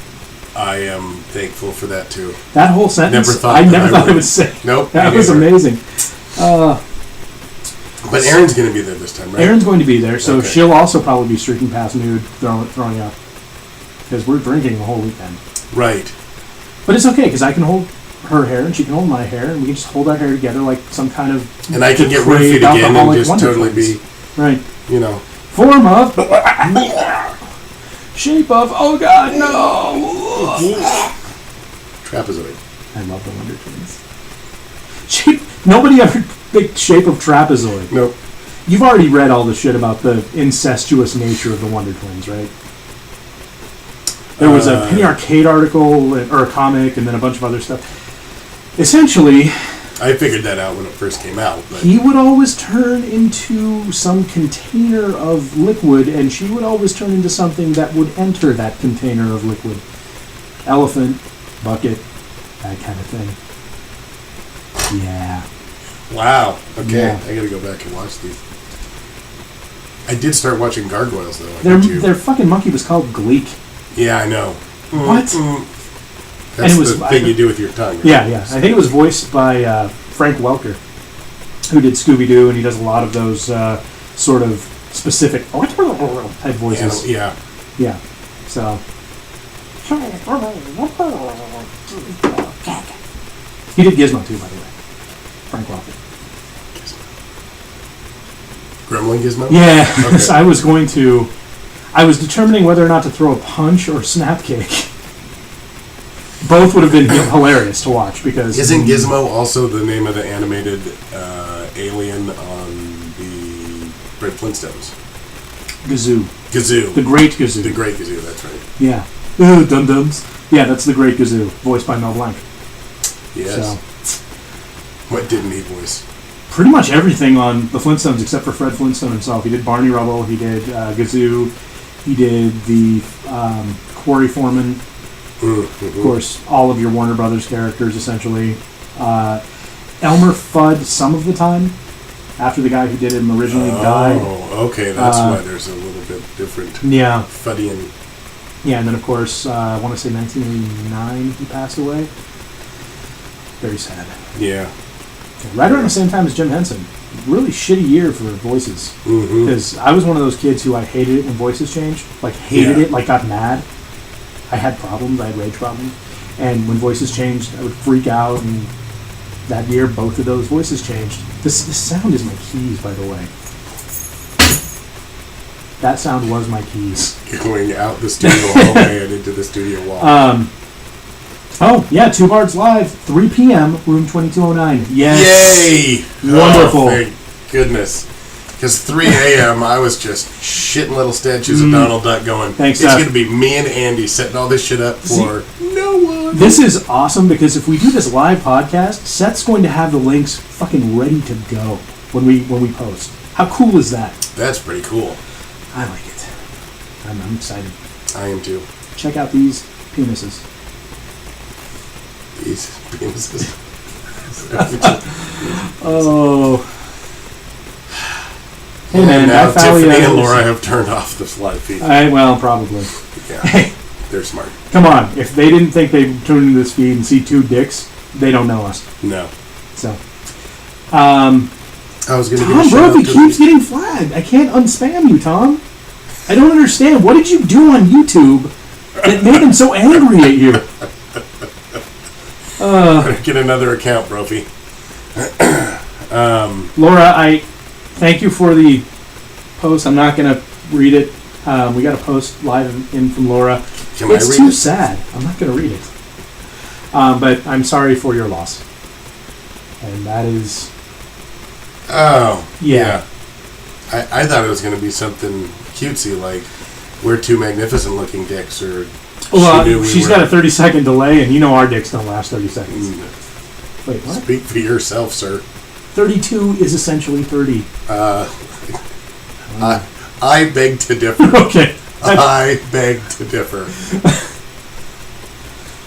I am thankful for that too. That whole sentence, I never thought I would say. Nope. That was amazing. But Erin's going to be there this time, right? Erin's going to be there, so she'll also probably be streaking past nude, throwing up. Because we're drinking the whole weekend. Right. But it's okay, because I can hold her hair and she can hold my hair, and we can just hold our hair together like some kind of. And I can get roofied again and just totally be. Right. You know. Form of. Shape of. Oh God, no! Trapezoid. I love the Wonder Twins. Nobody ever picked Shape of Trapezoid. Nope. you've already read all the shit about the incestuous nature of the Wonder Twins, right? There was a Penny Arcade article or a comic, and then a bunch of other stuff. Essentially, I figured that out when it first came out. But he would always turn into some container of liquid, and she would always turn into something that would enter that container of liquid. Elephant, bucket, that kind of thing. Yeah. Wow. Okay, Yeah. I gotta go back and watch these. I did start watching Gargoyles though. Their fucking monkey was called Gleek. Yeah, I know. What? That's the thing you do with your tongue. Right? Yeah. I think it was voiced by Frank Welker, who did Scooby-Doo, and he does a lot of those sort of specific type voices. Yeah. Yeah. So. He did Gizmo too, by the way. Frank Welker. Gremlin Gizmo? Yeah. Okay. I was determining whether or not to throw a punch or a snap kick. Both would have been hilarious to watch because... Isn't Gizmo also the name of the animated alien on the Fred Flintstones? Gazoo. The Great Gazoo. The Great Gazoo, that's right. Yeah. Dum-dums. Yeah, that's the Great Gazoo, voiced by Mel Blanc. Yes. So, what didn't he voice? pretty much everything on the Flintstones except for Fred Flintstone himself. He did Barney Rubble, he did Gazoo, he did the Quarry Foreman. Mm-hmm. Of course, all of your Warner Brothers characters, essentially. Elmer Fudd some of the time, after the guy who did him originally died. Oh, okay, that's why there's a little bit different. Yeah. Fuddian. Yeah, and then, of course, I want to say 1989 he passed away. Very sad. Yeah. Right around the same time as Jim Henson. Really shitty year for voices. Because I was one of those kids who I hated it when voices changed. Like, hated it, like got mad. I had problems, I had rage problems. And when voices changed, I would freak out. And that year, both of those voices changed. This sound is my keys, by the way. That sound was my keys. Going out the studio hallway and into the studio wall. Oh, yeah, Two Bards Live, 3 p.m., room 2209. Yes. Yay! Wonderful. Oh, thank goodness. Because 3 a.m., I was just shitting little statues of Donald Duck going, Thanks, it's going to be me and Andy setting all this shit up for no one. This is awesome because if we do this live podcast, Seth's going to have the links fucking ready to go when we post. How cool is that? That's pretty cool. I like it. I'm excited. I am too. Check out these penises. These penises. Oh. Hey And man, now I found Tiffany and Laura have turned off the live feed. Well, probably. Yeah, Hey, they're smart. come on. If they didn't think they'd tune into this feed and see two dicks, they don't know us. No. So. I was going to give a Tom shout out Brophy to keeps getting flagged. I can't unspam you, Tom. I don't understand. What did you do on YouTube that made him so angry at you? Get another account, Brophy. Laura, I thank you for the post. I'm not going to read it. We got a post live in from Laura. Can I It's read too it? sad. I'm not going to read it. But I'm sorry for your loss. And that is... Oh, Yeah. I thought it was going to be something cutesy, like we're two magnificent-looking dicks, or Well, she knew we she's were. got a 30-second delay, and you know our dicks don't last 30 seconds. Wait, what? Speak for yourself, sir. 32 is essentially 30. I beg to differ. Okay. I beg to differ.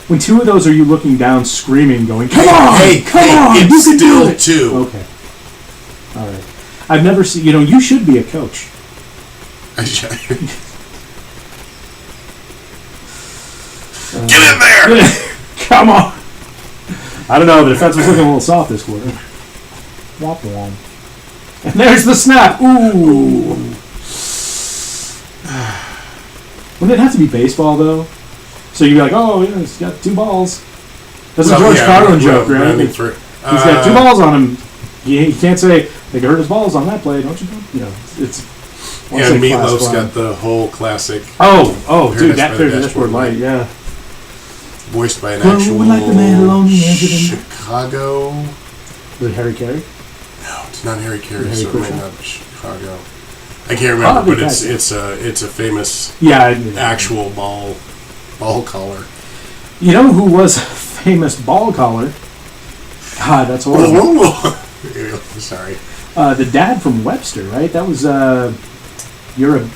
When two of those are you looking down, screaming, going, "Come on! Hey, come on! You it's can do still it!" two. Okay. All right. I've never seen... You know, you should be a coach. Get in there! Come on! I don't know, the defense was looking a little soft this quarter. Womp womp. And there's the snap! Ooh! Wouldn't it have to be baseball, though? So you'd be like, oh, yeah, he's got two balls. That's a George Carlin joke, right? He's got two balls on him. You can't say, they hurt his balls on that play, don't you? You know, it's... Yeah, Meatloaf's got the whole classic. Oh, dude, Paradise by that the clears the Dashboard dashboard light, yeah. Voiced by an Well, actual like the man alone, the answer to- Chicago. Was it Harry Carey? No, It's not Harry Carey, Harry so it might Carey? not be Chicago. I can't remember, but it's a famous actual ball caller. You know who was a famous ball caller? God, that's horrible. Sorry. The dad from Webster, right? That was Eubank?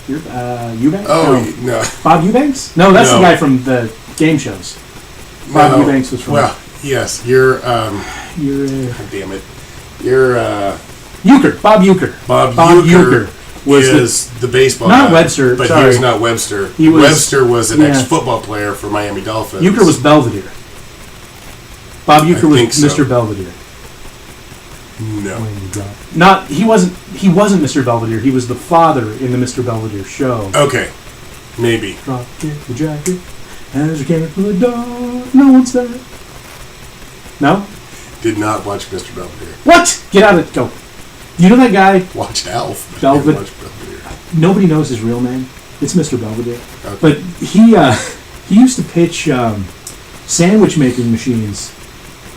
Eubank? Oh, no. Bob Eubanks? No, that's the guy from the game shows. Bob Eubanks was from... Well, yes, you're... God damn it. You're... Euchre. Bob Euchre. Bob Euchre was the baseball not guy. Webster, But sorry. he was not Webster. Webster was an ex-football player for Miami Dolphins. Euchre was Belvedere. Bob Euchre was Mr. Belvedere. No. Not he wasn't Mr. Belvedere. He was the father in the Mr. Belvedere show. Okay. Maybe. Drop the jacket as you came through the door. No one's there. No? Did not watch Mr. Belvedere. What? Get out of it. Go. You know that guy? Watch Alf. Belvedere. Watch Belvedere. Nobody knows his real name. It's Mr. Belvedere. Okay. But he used to pitch sandwich making machines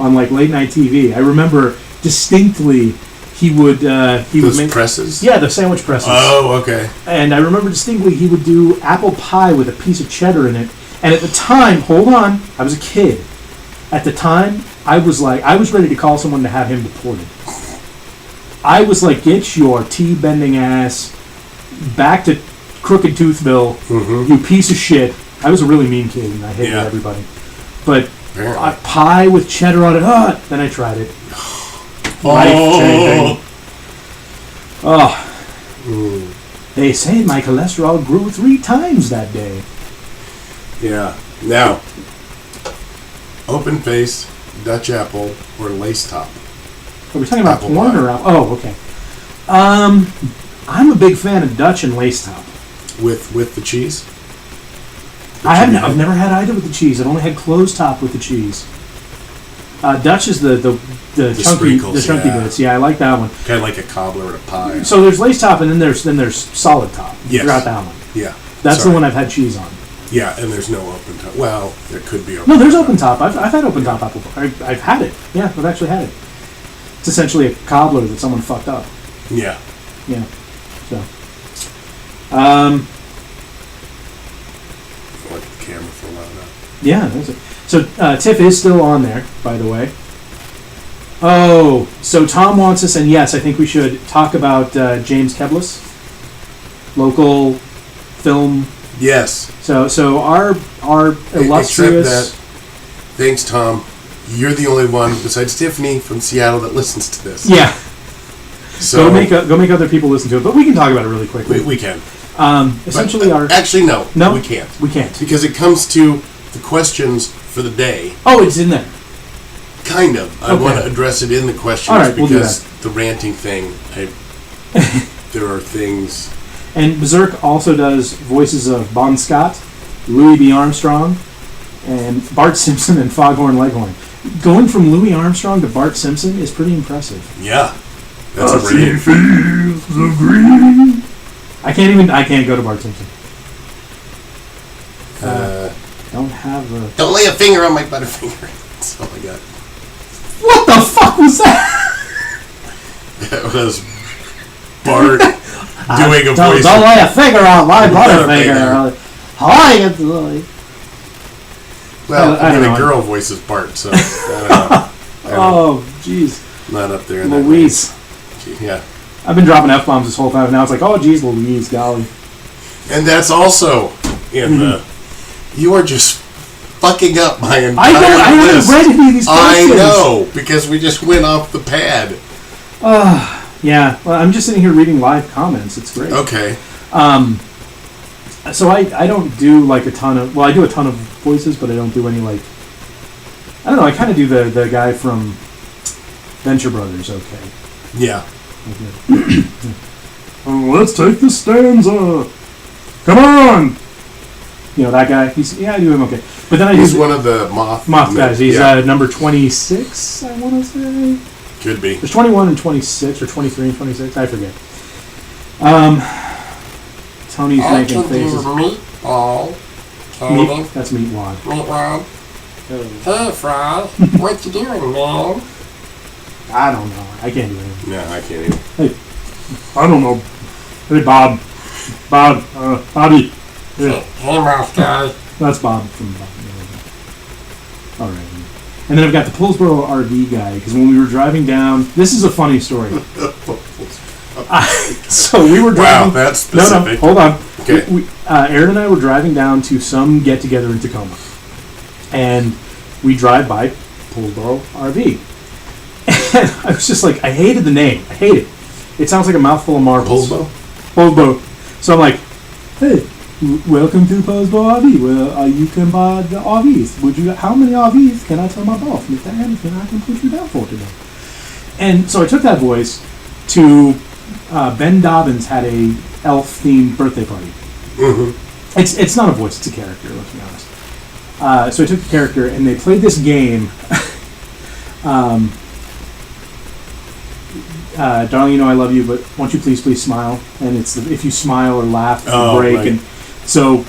on like late night TV. I remember distinctly he would make presses? Yeah, the sandwich presses. Oh, okay. And I remember distinctly he would do apple pie with a piece of cheddar in it. And at the time, hold on, I was a kid. At the time, I was ready to call someone to have him deported. I was like, get your tea-bending ass back to Crooked Toothville, you piece of shit. I was a really mean kid, and I hated everybody. But pie with cheddar on it, then I tried it. Life-changing. They say my cholesterol grew 3 times that day. Yeah. Now, open face, Dutch apple, or lace top? Are we talking about apple porn pie. Or... Oh, okay. I'm a big fan of Dutch and lace top. With the cheese? I've never had either with the cheese. I've only had closed top with the cheese. Dutch is the chunky bits. Yeah, I like that one. Kind of like a cobbler or a pie. So there's lace top, and then there's solid top. You forgot that one. Yeah. That's the one I've had cheese on. Yeah, and there's no open top. Well, there could be open. No, there's open top. I've had open top apple pie. I've had it. Yeah, I've actually had it. It's essentially a cobbler that someone fucked up. Yeah. Yeah. So. Look at the camera for a while now. Yeah, that's it. So Tiff is still on there, by the way. Oh, so Tom wants us, and yes, I think we should talk about James Keblis, local film. Yes. So our illustrious. Except that, thanks, Tom. You're the only one besides Tiffany from Seattle that listens to this. Yeah. So go make other people listen to it, but we can talk about it really quickly. We can. Essentially, actually no, we can't. We can't because it comes to the questions for the day. Oh, it's in there. Kind of. I want to address it in the questions because the ranting thing. There are things. And Berserk also does voices of Bon Scott, Louis B. Armstrong, and Bart Simpson and Foghorn Leghorn. Going from Louis Armstrong to Bart Simpson is pretty impressive. Yeah. That's a range. Fields of green. I can't go to Bart Simpson. Don't lay a finger on my butterfinger. That's all I got. What the fuck was that? That was Bart doing a voice. Don't lay a finger on my butterfinger. Well, I mean, a girl voices Bart, so I don't know. Oh, jeez. Not up there. Louise. Yeah. I've been dropping F-bombs this whole time. Now it's like, oh, geez, Louise, golly. And that's also in the... You are just fucking up my entire list. I haven't read any of these questions. I know, because we just went off the pad. Yeah. Well, I'm just sitting here reading live comments. It's great. Okay. So I don't do like a ton of... Well, I do a ton of voices, but I don't do any like... I don't know. I kind of do the guy from Venture Brothers, okay. Yeah. Let's take the stanza. Come on. You know that guy? I do him okay. But then he's one of the moth guys. He's number 26, I want to say. Could be. There's 21 and 26, or 23 and 26. I forget. Tony's making faces. Meatball. That's Meatwad. Meatwad. Hey, Fry. What you doing, man? I don't know. I can't do anything. No, I can't even. Hey, I don't know. Hey, Bob. Bobby. Yeah. Hey, mouse guy. That's Bob from Bob. All right. And then I've got the Poulsboro RV guy, because when we were driving down, this is a funny story. So we were driving. Wow, that's specific. No, hold on. Okay. Aaron and I were driving down to some get-together in Tacoma. And we drive by Poulsboro RV. And I was just like, I hated the name. I hate it. It sounds like a mouthful of marbles. Poulsboro. So I'm like, hey, welcome to Poulsboro RV, where you can buy the RVs. How many RVs can I tell my boss, Mr. Anderson, I can put you down for today? And so I took that voice to Ben Dobbins had a elf-themed birthday party. Mm-hmm. It's not a voice, it's a character, let's be honest. So I took the character, and they played this game. Darling, you know I love you, but won't you please smile? And it's if you smile or laugh, you break. Right. And so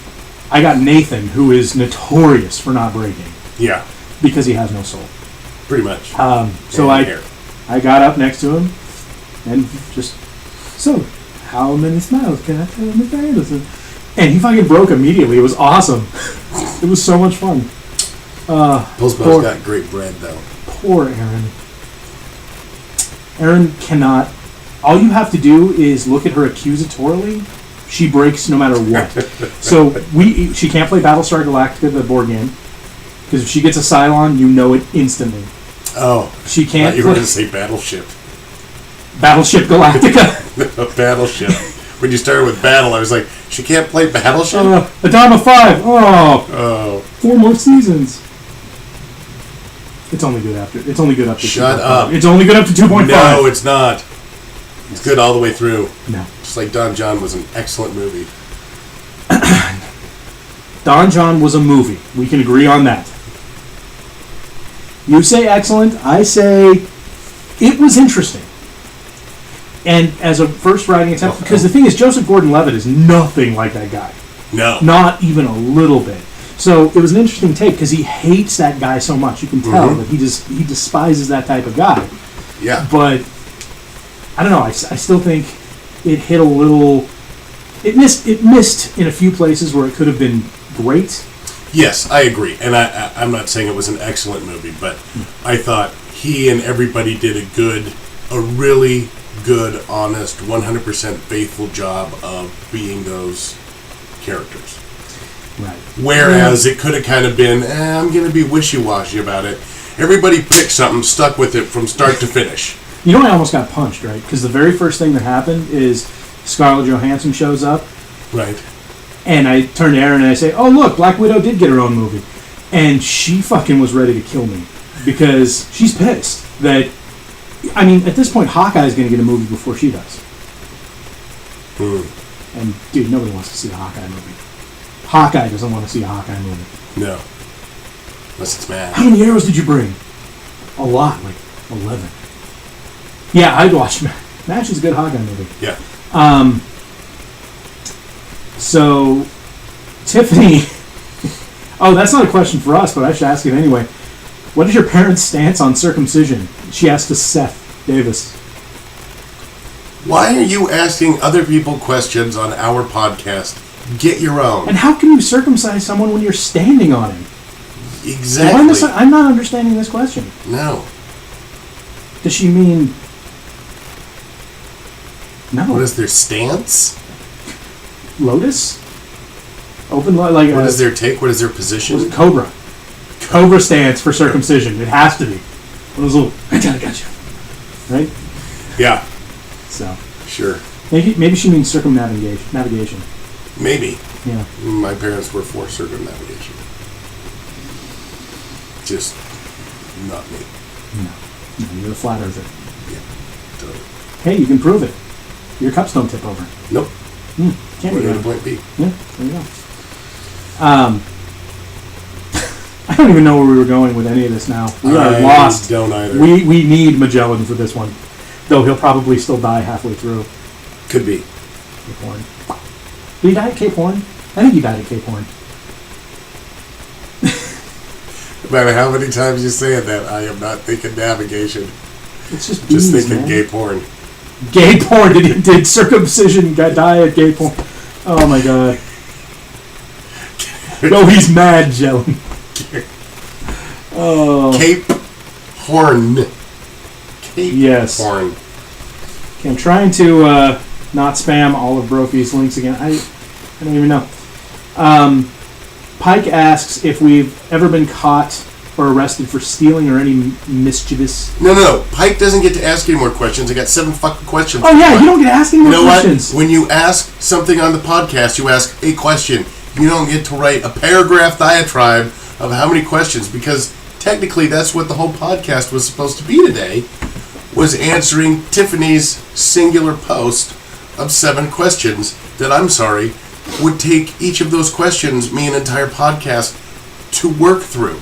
I got Nathan, who is notorious for not breaking. Yeah. Because he has no soul. Pretty much. So I got up next to him and just, so how many smiles can I tell Mr. Anderson? And he fucking broke immediately. It was awesome. It was so much fun. Poulsboro's got great bread, though. Poor Aaron. Aaron cannot. All you have to do is look at her accusatorily. She breaks no matter what. So she can't play Battlestar Galactica, the board game, because if she gets a Cylon, you know it instantly. Oh, she can't. You were going to say Battleship. Battleship Galactica. No, Battleship. When you started with Battle, I was like, she can't play Battleship. A Dime of 5. Oh. 4 more seasons. It's only good after. It's only good up to. Shut up. It's only good up to 2.5. No, it's not. It's good all the way through. No. Just like Don John was an excellent movie. Don John was a movie. We can agree on that. You say excellent. I say it was interesting. And as a first writing attempt, because the thing is, Joseph Gordon-Levitt is nothing like that guy. No. Not even a little bit. So it was an interesting take because he hates that guy so much. You can tell that he despises that type of guy. Yeah. But I don't know. I still think it hit a little. It missed in a few places where it could have been great. Yes, I agree. And I'm not saying it was an excellent movie, but I thought he and everybody did a really good, honest, 100% faithful job of being those characters. Right. Whereas it could have kind of been, I'm going to be wishy-washy about it. Everybody picked something, stuck with it from start to finish. You know, I almost got punched, right? Because the very first thing that happened is Scarlett Johansson shows up. Right. And I turn to Aaron and I say, oh, look, Black Widow did get her own movie. And she fucking was ready to kill me. Because she's pissed that, I mean, at this point, Hawkeye's going to get a movie before she does. And, dude, nobody wants to see a Hawkeye movie. Hawkeye doesn't want to see a Hawkeye movie. No. Unless it's mad. How many arrows did you bring? A lot, like 11. Yeah, I'd watch MASH is a good Hawkeye movie. Yeah. So, Tiffany... Oh, that's not a question for us, but I should ask it anyway. What is your parents' stance on circumcision? She asked to Seth Davis. Why are you asking other people questions on our podcast? Get your own. And how can you circumcise someone when you're standing on him? Exactly. I'm not understanding this question. No. Does she mean... No. What is their stance? Lotus? Open, like... What is their take? What is their position? Cobra. Cobra stance for circumcision. It has to be. One of those little... I got you. Right? Yeah. So. Sure. Maybe she means circumnavigation. Maybe. Yeah. My parents were for circumnavigation. Just not me. No, you're a flat earther. Yeah, totally. Hey, you can prove it. Your cups don't tip over. Nope. Can't We're be going to point B. Yeah, there you go. I don't even know where we were going with any of this now. We are lost. Don't either. We need Magellan for this one. Though he'll probably still die halfway through. Could be. Cape Horn. Did he die at Cape Horn? I think he died at Cape Horn. No matter how many times you say that, I am not thinking navigation. It's just bees, just thinking man. gay porn. Gay porn. Did circumcision die at gay porn? Oh my god. No, he's mad, Jellen. Oh. Cape Horn. Cape Yes. Horn. Okay, I'm trying to not spam all of Brophy's links again. I don't even know. Pike asks if we've ever been caught or arrested for stealing or any mischievous... No. Pike doesn't get to ask any more questions. I got 7 fucking questions. Oh yeah, you don't get to ask any more questions. What? When you ask something on the podcast, you ask a question. You don't get to write a paragraph diatribe of how many questions, because technically that's what the whole podcast was supposed to be today, was answering Tiffany's singular post of 7 questions that, I'm sorry, would take each of those questions me an entire podcast to work through.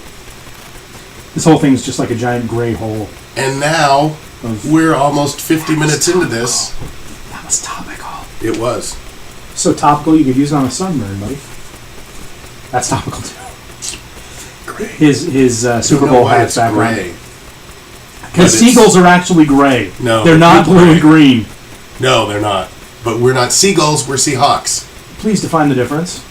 This whole thing is just like a giant gray hole. And now we're almost 50 minutes into this. That was topical. It was. So topical you could use it on a sunburn, buddy. That's topical too. Gray. His Super Bowl hat's background. Because seagulls are actually gray. No. They're not blue and green. No, they're not. But we're not seagulls, we're seahawks. Please define the difference.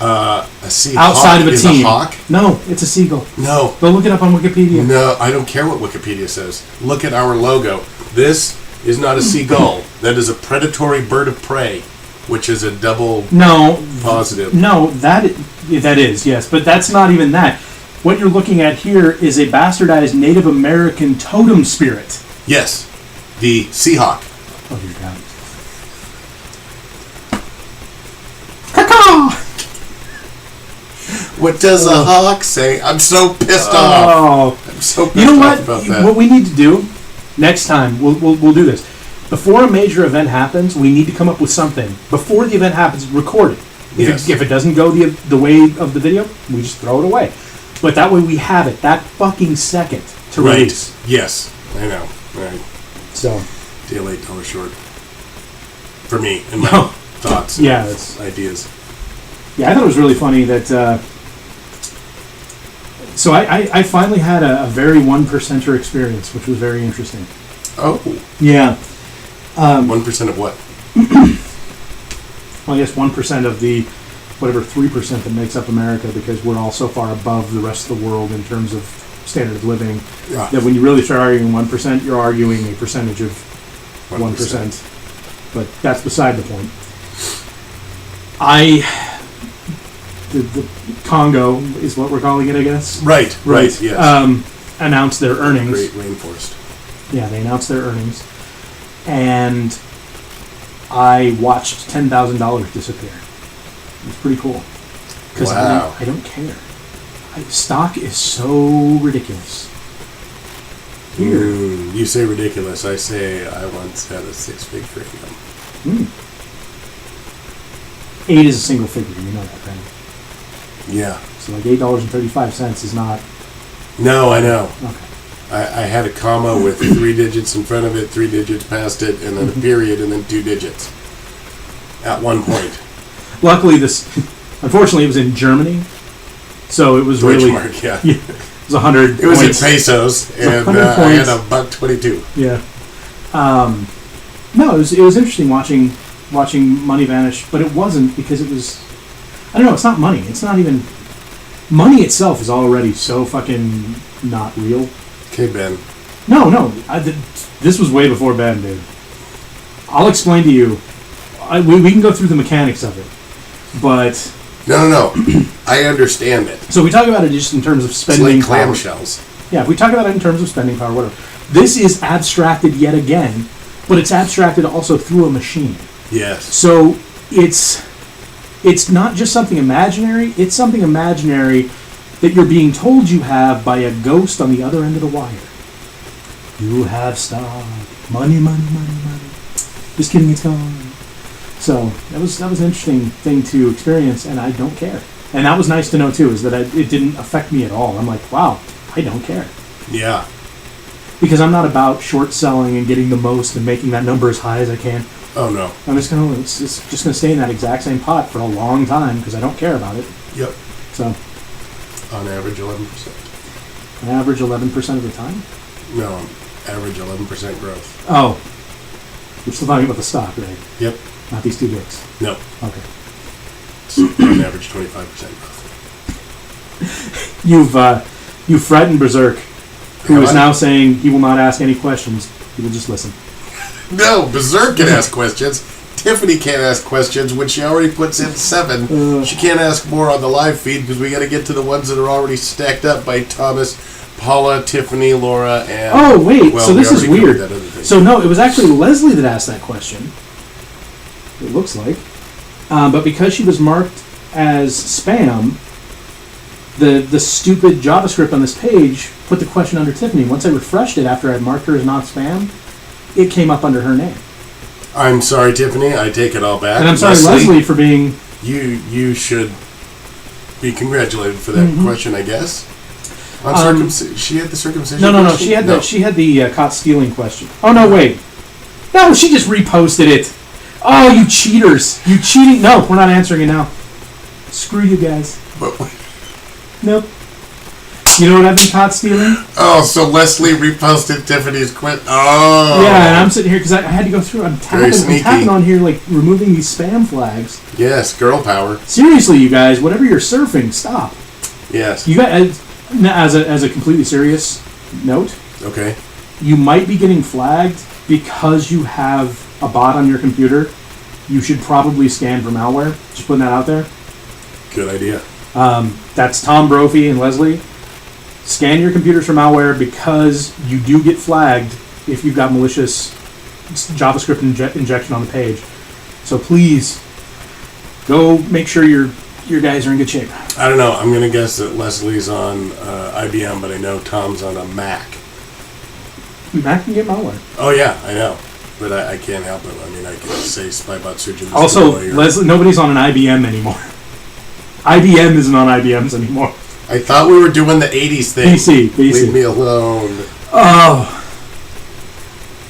A seahawk outside of a is team. A hawk? No, it's a seagull. No. Go look it up on Wikipedia. No, I don't care what Wikipedia says. Look at our logo. This is not a seagull. That is a predatory bird of prey, which is a double positive. No, that is, yes. But that's not even that. What you're looking at here is a bastardized Native American totem spirit. Yes. The Seahawk. Oh, dear God. Caw-caw! What does a hawk say? I'm so pissed off. I'm so pissed off about that. What we need to do next time, we'll do this. Before a major event happens, we need to come up with something. Before the event happens, record it. If it doesn't go the way of the video, we just throw it away. But that way we have it that fucking second to release. Yes, I know. Right. So, day late, dollar short. For me and my thoughts and ideas. Yeah, I thought it was really funny that... so I finally had a very 1%er experience, which was very interesting. Oh. Yeah. 1% of what? Well, I guess 1% of the, whatever, 3% that makes up America, because we're all so far above the rest of the world in terms of standard of living, that when you really start arguing 1%, you're arguing a percentage of 1%. But that's beside the point. The Congo is what we're calling it, I guess. Right, yes. Announced their earnings. Great rainforest. Yeah, they announced their earnings. And I watched $10,000 disappear. It was pretty cool. Because I don't care. Stock is so ridiculous. You say ridiculous. I say I once had a 6-figure income. 8 is a single figure. You know that, right? Yeah. So like $8.35 is not... No, I know. Okay. I had a comma with 3 digits in front of it, 3 digits past it, and then a period, and then 2 digits. At one point. Luckily, unfortunately, it was in Germany, so it was really... Deutschmark, yeah. It was 100 It was points. in pesos, and I had $1.22. Yeah. No, it was interesting watching money vanish, but it wasn't because it was... I don't know, it's not money. It's not even... Money itself is already so fucking not real. Okay, Ben. No. This was way before Ben, dude. I'll explain to you. We can go through the mechanics of it, but... No. I understand it. So we talk about it just in terms of spending it's like clamshells. Yeah, if we talk about it in terms of spending power, whatever. This is abstracted yet again, but it's abstracted also through a machine. Yes. So it's not just something imaginary, it's something imaginary that you're being told you have by a ghost on the other end of the wire. You have stock. Money. Just kidding, it's gone. So that was an interesting thing to experience, and I don't care. And that was nice to know too, is that it didn't affect me at all. I'm like, wow, I don't care. Yeah. Because I'm not about short selling and getting the most and making that number as high as I can. Oh no. I'm just gonna stay in that exact same pot for a long time because I don't care about it. Yep. So. On average, 11%. On average, 11% of the time. No, Average 11% growth. Oh. We're still talking about the stock, right? Yep. Not these two dicks. No. Okay. It's on average 25% growth. You've frightened Berserk, who is now saying he will not ask any questions. He will just listen. No, Berserk can ask questions. Tiffany can't ask questions when she already puts in 7. She can't ask more on the live feed because we got to get to the ones that are already stacked up by Thomas, Paula, Tiffany, Laura, and... Oh, wait, well, so this is weird. So, no, it was actually Leslie that asked that question. It looks like. But because she was marked as spam, the stupid JavaScript on this page put the question under Tiffany. Once I refreshed it after I'd marked her as not spam, it came up under her name. I'm sorry, Tiffany. I take it all back. And I'm sorry, Leslie, for being... You should be congratulated for that question, I guess. She had the circumcision. No. She had the caught stealing question. Oh no, wait. No, she just reposted it. Oh, you cheaters! You cheating? No, we're not answering it now. Screw you guys. Nope. You know what I've been caught stealing? Oh, so Leslie reposted Tiffany's Oh. Yeah, and I'm sitting here because I had to go through. I'm tapping on here, like removing these spam flags. Yes, girl power. Seriously, you guys, whatever you're surfing, stop. Yes. You guys. As a completely serious note, okay, you might be getting flagged because you have a bot on your computer. You should probably scan for malware. Just putting that out there. Good idea. That's Tom Brophy and Leslie. Scan your computers for malware because you do get flagged if you've got malicious JavaScript injection on the page. So please go make sure your guys are in good shape. I don't know. I'm going to guess that Leslie's on IBM, but I know Tom's on a Mac. Mac can get malware. Oh, yeah, I know. But I can't help it. I mean, I can say Spybot Surgeon. Also, Leslie, nobody's on an IBM anymore. IBM isn't on IBMs anymore. I thought we were doing the 80s thing. BC. Leave me alone. Oh.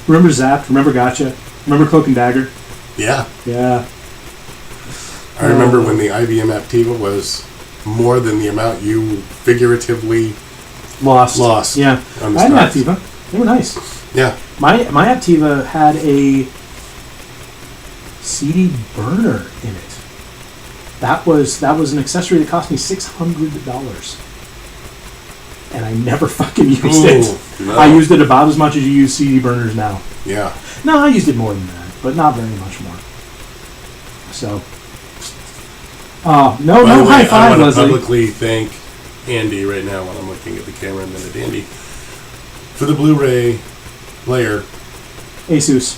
Remember Zapped? Remember Gotcha? Remember Cloak and Dagger? Yeah. Yeah. I remember when the IBM Aptiva was more than the amount you figuratively lost. Yeah. I had an Aptiva. They were nice. Yeah. My Aptiva had a CD burner in it. That was an accessory that cost me $600. And I never fucking used it. No. I used it about as much as you use CD burners now. Yeah. No, I used it more than that, but not very much more. So... no high five, Leslie. I want to publicly thank Andy right now while I'm looking at the camera and then at Andy for the Blu-ray player. Asus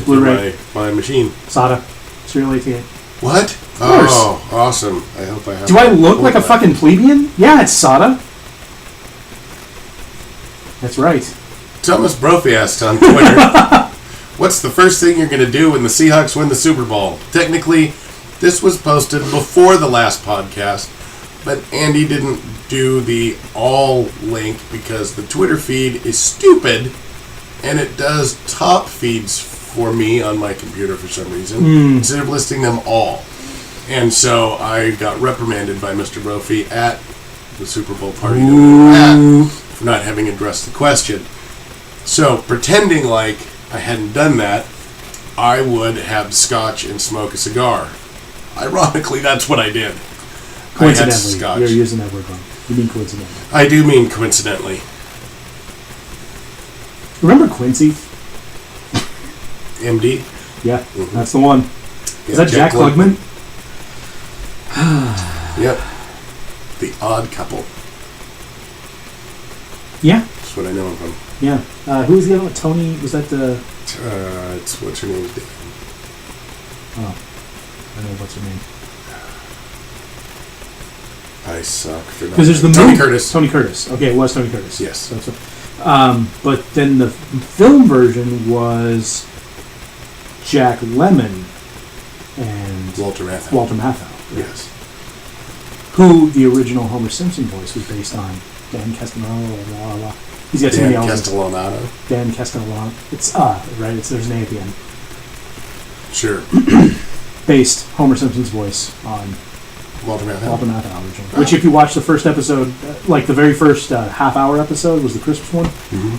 Blu-ray. My machine. SATA. Serial ATA. What? Oh, awesome. I hope I have... Do I look like a fucking plebeian? Yeah, it's SATA. That's right. Thomas Brophy asked on Twitter, what's the first thing you're going to do when the Seahawks win the Super Bowl? Technically... This was posted before the last podcast, but Andy didn't do the all link because the Twitter feed is stupid, and it does top feeds for me on my computer for some reason, instead of listing them all. And so I got reprimanded by Mr. Brophy at the Super Bowl party that we were at for not having addressed the question. So, pretending like I hadn't done that, I would have scotch and smoke a cigar. Ironically, that's what I did. Coincidentally, you're using that word wrong. You mean coincidentally. I do mean coincidentally. Remember Quincy? MD? Yeah, that's the one. Is that Jack Klugman? Yep. The Odd Couple. Yeah. That's what I know him from. Yeah. Who was the other one? Tony? Was that the... it's what's her name? Oh. I don't know what's her name. I suck for that. Because there's the Tony movie. Curtis. Tony Curtis. Okay, it was Tony Curtis. Yes. That's what, but then the film version was Jack Lemmon and Walter Matthau. Right? Yes. Who the original Homer Simpson voice was based on. Dan Castellano. Blah, blah. He's got Dan Castellano. Dan Castellano. It's right. There's an A at the end. Sure. Based Homer Simpson's voice on Walter Matthau. Walter Matthau original. Which, if you watch the first episode, like the very first half-hour episode was the Christmas one,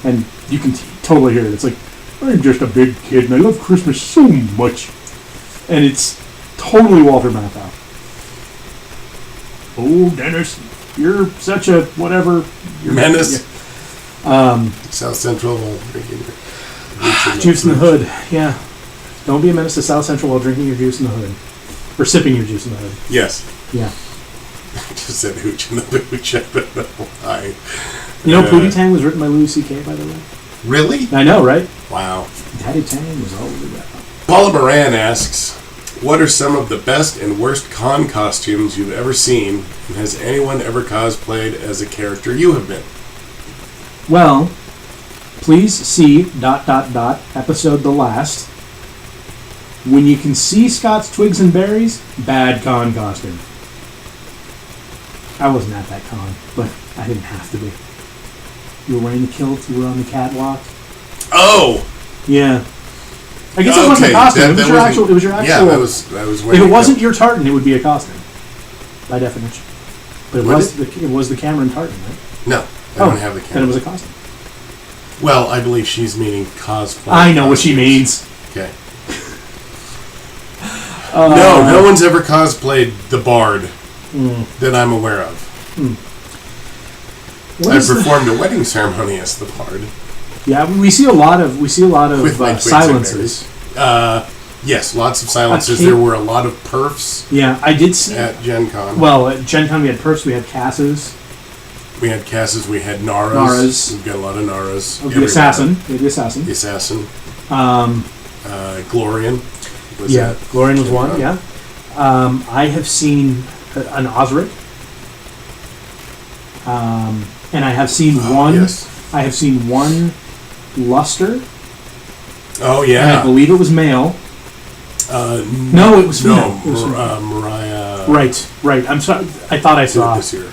and you can totally hear it. It's like, I'm just a big kid, and I love Christmas so much. And it's totally Walter Matthau. Oh, Dennis, you're such a whatever. Menace. Yeah. South Central while drinking juice in the hood. Yeah. Don't be a menace to South Central while drinking your juice in the hood. Or sipping your juice in the hood. Yes. Yeah. I just said hooch in the hooch. I don't know why. You know, Pootie Tang was written by Louis C.K., by the way. Really? I know, right? Wow. Daddy Tang was all over that. Paula Moran asks, what are some of the best and worst con costumes you've ever seen, and has anyone ever cosplayed as a character you have been? Well, please see ... episode The Last. When you can see Scott's Twigs and Berries, bad con costume. I wasn't at that con, but I didn't have to be. You were wearing the kilt, you were on the catwalk. Oh! Yeah. I guess it wasn't a costume. It was your actual. Yeah, I was wearing. If it wasn't your tartan, it would be a costume, by definition. But it was the Cameron tartan, right? No, I don't have the Cameron. Then it was a costume. Well, I believe she's meaning cosplay. I know what she means. Okay. No one's ever cosplayed the Bard that I'm aware of. I performed a wedding ceremony as the Bard. Yeah, we see a lot of silences. Yes, lots of silences. There were a lot of perfs. Yeah, I did see at Gen Con. Well, at Gen Con we had perfs, we had Casses. We had Casses, we had Naras. We've got a lot of Naras. The assassin. We had the assassin. The assassin. Glorian. Glorian was one, yeah. I have seen an Osric. And I have seen one. Yes. I have seen one Luster. Oh, yeah. And I believe it was male. No, it was female. No, Mariah. Right. I'm sorry. I thought I saw this year.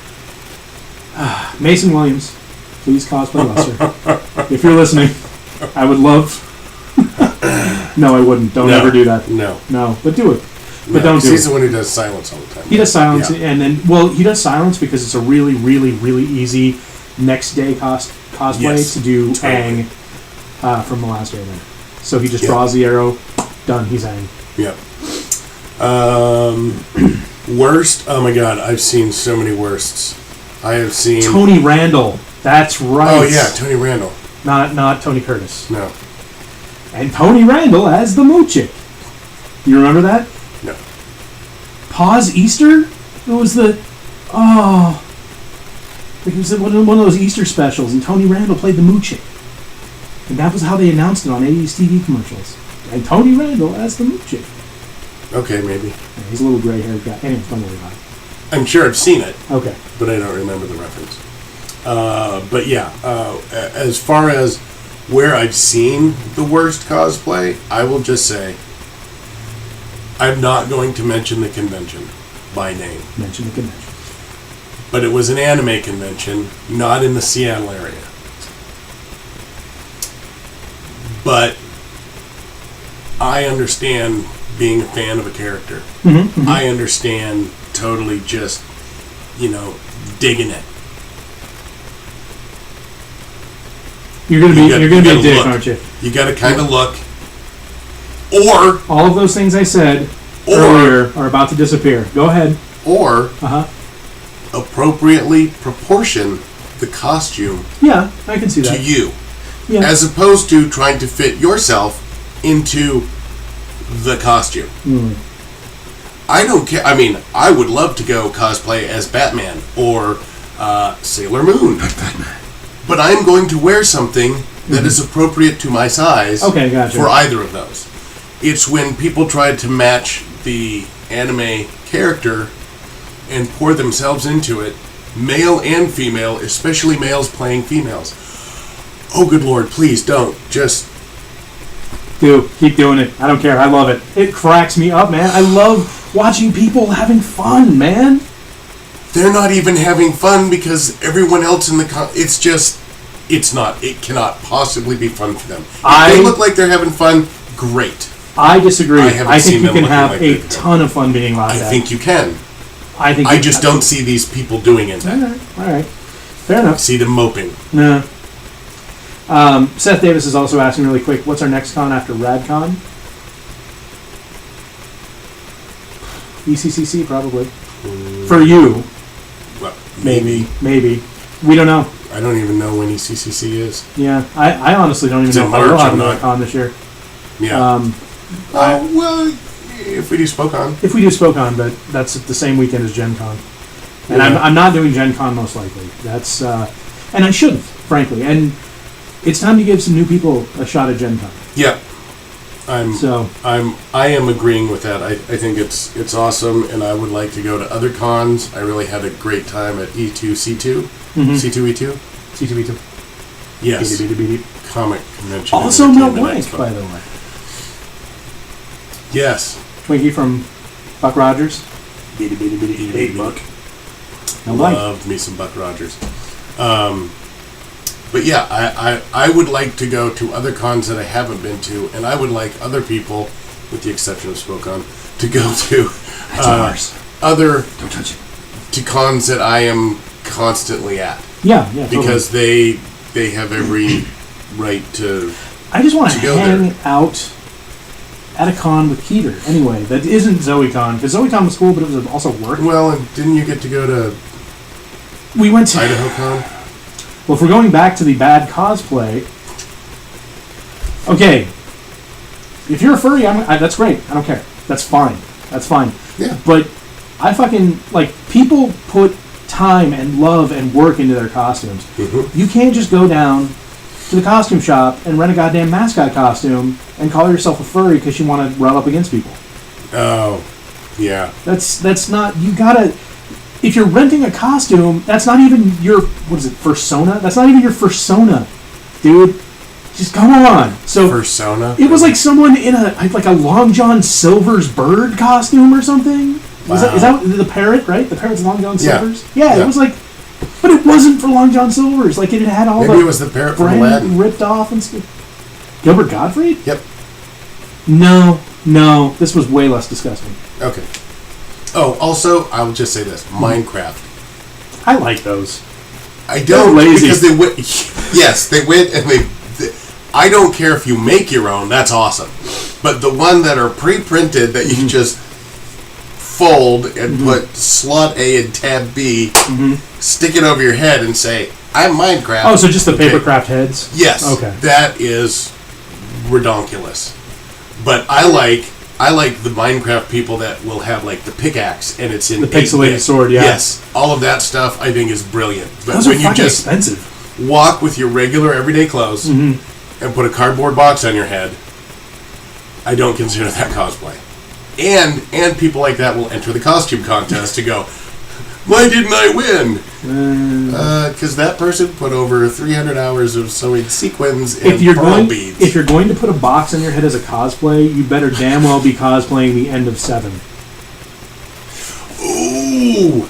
Mason Williams, please cosplay Luster. If you're listening, I would love. No, I wouldn't. Don't ever do that. No, but do it. But don't do it. He's the one who does silence all the time. He does silence, and then he does silence because it's a really, really, really easy next day cosplay to do Aang from The Last Airbender. So he just draws the arrow, done. He's Aang. Yep. Worst? Oh my God! I've seen so many worsts. I have seen Tony Randall. That's right. Oh yeah, Tony Randall. Not Tony Curtis. No. And Tony Randall as the Moochick. You remember that? No. Paws Easter? It was it was one of those Easter specials, and Tony Randall played the Moochick. And that was how they announced it on 80s TV commercials. And Tony Randall as the Moochick. Okay, maybe. Yeah, he's a little gray-haired guy. Anyway, don't worry about it. I'm sure I've seen it. Okay. But I don't remember the reference. But yeah, as far as where I've seen the worst cosplay, I will just say I'm not going to mention the convention by name. Mention the convention. But it was an anime convention, not in the Seattle area. But I understand being a fan of a character. Mm-hmm. I understand totally just, digging it. You're gonna be a dick, look. aren't you? You got to kind of look, or all of those things I said earlier are about to disappear. Go ahead. Or appropriately proportion the costume. Yeah, I can see that. To you, as opposed to trying to fit yourself into the costume. I don't care. I mean, I would love to go cosplay as Batman or Sailor Moon. But I'm going to wear something that is appropriate to my size for either of those. It's when people try to match the anime character and pour themselves into it, male and female, especially males playing females. Oh, good Lord, please don't. Just keep doing it. I don't care. I love it. It cracks me up, man. I love watching people having fun, man. They're not even having fun because everyone else in the it cannot possibly be fun for them. If they look like they're having fun, great. I disagree. I think you can have a ton of fun being like that. I think you can. I just don't see these people doing it. All right. Fair enough. I see them moping. No. Seth Davis is also asking really quick, what's our next con after RadCon? ECCC, probably. For you. Well, maybe. We don't know. I don't even know when ECCC is. Yeah, I honestly don't even know if I will have another con this year. Yeah. Well, if we do Spokon. If we do Spokon, but that's the same weekend as Gen Con. And I'm not doing Gen Con most likely. That's and I shouldn't, frankly. And it's time to give some new people a shot at Gen Con. Yeah. I am agreeing with that. I think it's awesome, and I would like to go to other cons. I really had a great time at E2C2. C2E2? C2E2. Yes. Beady. Comic convention. Also Mel Blanc, by the way. Yes. Twinkie from Buck Rogers. Hey, Buck. Loved me some Buck Rogers. But yeah, I would like to go to other cons that I haven't been to, and I would like other people, with the exception of Spokon, to go to other Don't touch it. to cons that I am constantly at. Yeah, totally. Because they have every right to. I just want to hang out at a con with Keeter anyway. That isn't ZoeCon, because ZoeCon was cool, but it was also work. Well, and didn't you get to go to? We went to IdahoCon. Well, if we're going back to the bad cosplay, okay. If you're a furry, that's great. I don't care. That's fine. Yeah. But I fucking people put time and love and work into their costumes. Mm-hmm. You can't just go down to the costume shop and rent a goddamn mascot costume and call yourself a furry because you want to rub up against people. Oh, yeah. That's not. You gotta. If you're renting a costume, that's not even your fursona. That's not even your fursona, dude. Just come on. So fursona. It was like someone in a Long John Silver's bird costume or something. Wow. Is that the parrot? Right, the parrot's Long John Silver's. Yeah, it was like, but it wasn't for Long John Silver's. Like it had all Maybe it was the parrot from Aladdin ripped off and stuff. Gilbert Gottfried? Yep. No, this was way less disgusting. Okay. Oh, also, I will just say this: Minecraft. I like those. I don't because they went. Yes, they went and they. I don't care if you make your own. That's awesome. But the one that are pre-printed that you can just fold and put slot A and tab B, stick it over your head and say, "I'm Minecraft." Oh, so just the papercraft heads? Yes. Okay. That is redonkulous. But I like the Minecraft people that will have like the pickaxe and it's in the pixelated sword. Yeah. Yes, all of that stuff I think is brilliant. But those when are you just expensive. Walk with your regular everyday clothes and put a cardboard box on your head, I don't consider that cosplay. And people like that will enter the costume contest to go, why didn't I win? Because that person put over 300 hours of sewing sequins and pearl beads. If you're going to put a box on your head as a cosplay, you better damn well be cosplaying the end of 7. Ooh!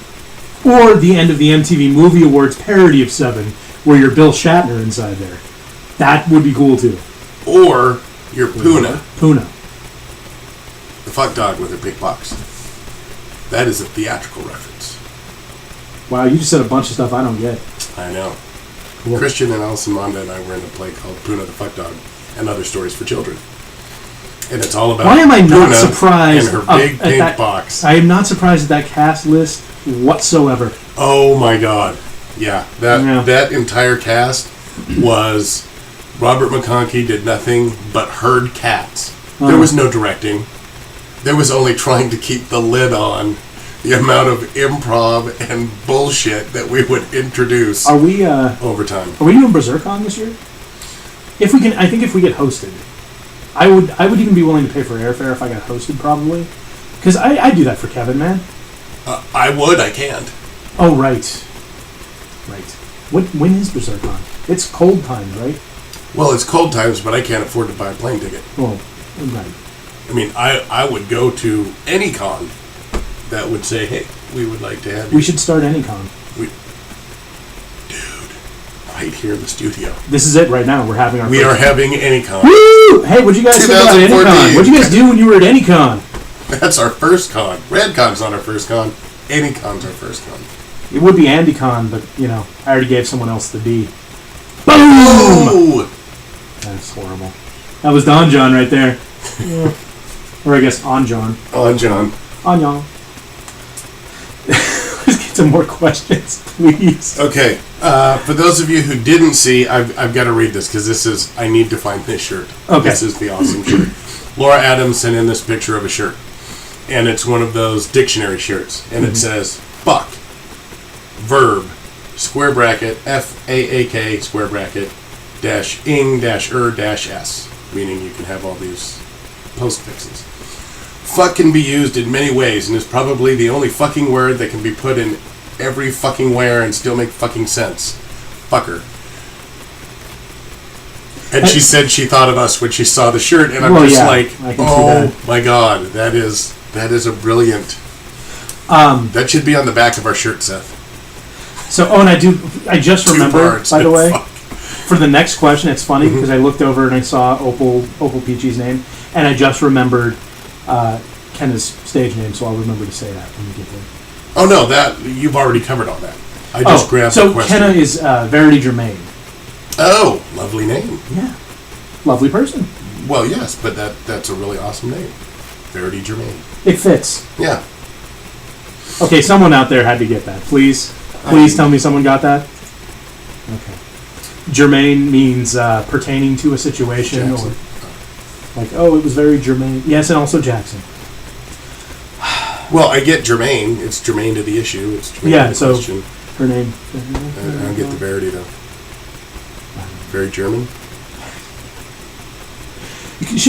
Or the end of the MTV Movie Awards parody of 7, where you're Bill Shatner inside there. That would be cool too. Or you're Puna. The fuck dog with her big box. That is a theatrical reference. Wow, you just said a bunch of stuff I don't get. I know. Cool. Christian and Alison Monda and I were in a play called Puna the Fuck Dog and Other Stories for Children. And it's all about Why am I not Puna surprised and her big pink box. I am not surprised at that cast list whatsoever. Oh my god. Yeah. That entire cast was Robert McConkie did nothing but herd cats. There was no directing. There was only trying to keep the lid on the amount of improv and bullshit that we would introduce over time. Are we doing BerserkCon this year? If we can, I think if we get hosted, I would even be willing to pay for airfare if I got hosted, probably. Because I do that for Kevin, man. I would. I can't. Oh, right. When is BerserkCon? It's cold times, right? Well, it's cold times, but I can't afford to buy a plane ticket. Well, right. I mean, I would go to any con that would say, hey, we would like to have you. We should start any con. Dude, right here in the studio. This is it right now. We're having our We are having AnyCon. Woo! Hey, what'd you guys think about AnyCon? What'd you guys do when you were at AnyCon? That's our first con. RadCon's not our first con. Any con's our first con. It would be Andy Con, but, I already gave someone else the D. Boom! Oh! That's horrible. That was Don John right there. Yeah. Or I guess On John. On John. On John. Let's get some more questions, please. Okay. For those of you who didn't see, I've got to read this because I need to find this shirt. Okay. This is the awesome shirt. Laura Adams sent in this picture of a shirt. And it's one of those dictionary shirts. And it says, fuck, verb, square bracket, FAAK, square bracket, -ing, -s. Meaning you can have all these postfixes. Fuck can be used in many ways and is probably the only fucking word that can be put in every fucking where and still make fucking sense. Fucker. And she said she thought of us when she saw the shirt, and I'm oh my god, that is a brilliant. That should be on the back of our shirt, Seth. So, and I just remembered, by the way, fuck. For the next question, it's funny because I looked over and I saw Opal Peachy's name, and I just remembered Kenna's stage name, so I'll remember to say that when we get there. Oh no, that you've already covered all that. I just grabbed the question. So Kenna is Verity Germain. Oh, lovely name. Yeah, lovely person. Well, yes, but that's a really awesome name, Verity Germain. It fits. Yeah. Okay, someone out there had to get that. Please tell me someone got that. Okay. Germain means pertaining to a situation, Jackson. or it was very germane. Yes, and also Jackson. Well, I get germane. It's germane to the issue. It's germane to the question. Her name. I don't get the Verity though. Very German. I think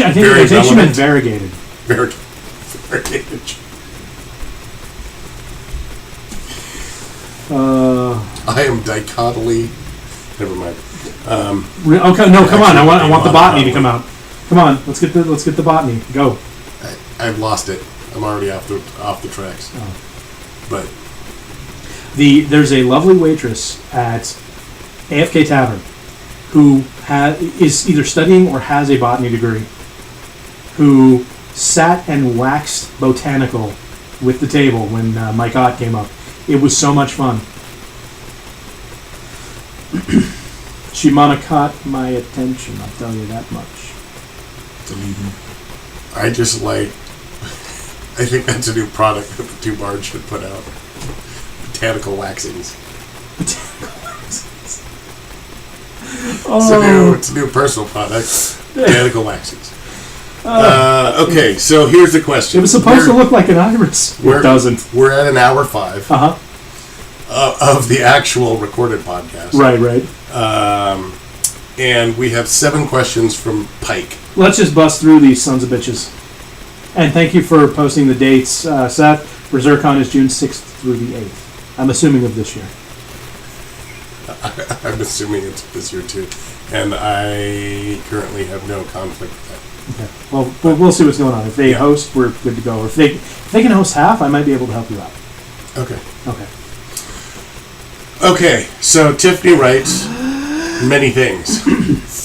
she meant variegated. Variegated. I am dichotomy. Never mind. Okay, no, come on. I want the botany to come out. Come on, let's get the botany. Go. I've lost it. I'm already off the tracks. Oh. But there's a lovely waitress at AFK Tavern who is either studying or has a botany degree, who sat and waxed botanical with the table when Mike Ott came up. It was so much fun. She caught my attention, I'll tell you that much. I just I think that's a new product that the two Bards should put out. Botanical waxings. It's a new personal product. Botanical waxings. Okay, so here's the question. It was supposed to look like an iris. It doesn't. We're at an hour 5 of the actual recorded podcast. Right. And we have 7 questions from Pike. Let's just bust through these sons of bitches. And thank you for posting the dates, Seth. BerserkCon is June 6th through the 8th. I'm assuming of this year. I'm assuming it's this year too. And I currently have no conflict with that. Okay. Well, we'll see what's going on. If they host, we're good to go. Or if they can host half, I might be able to help you out. Okay, so Tiffany writes many things.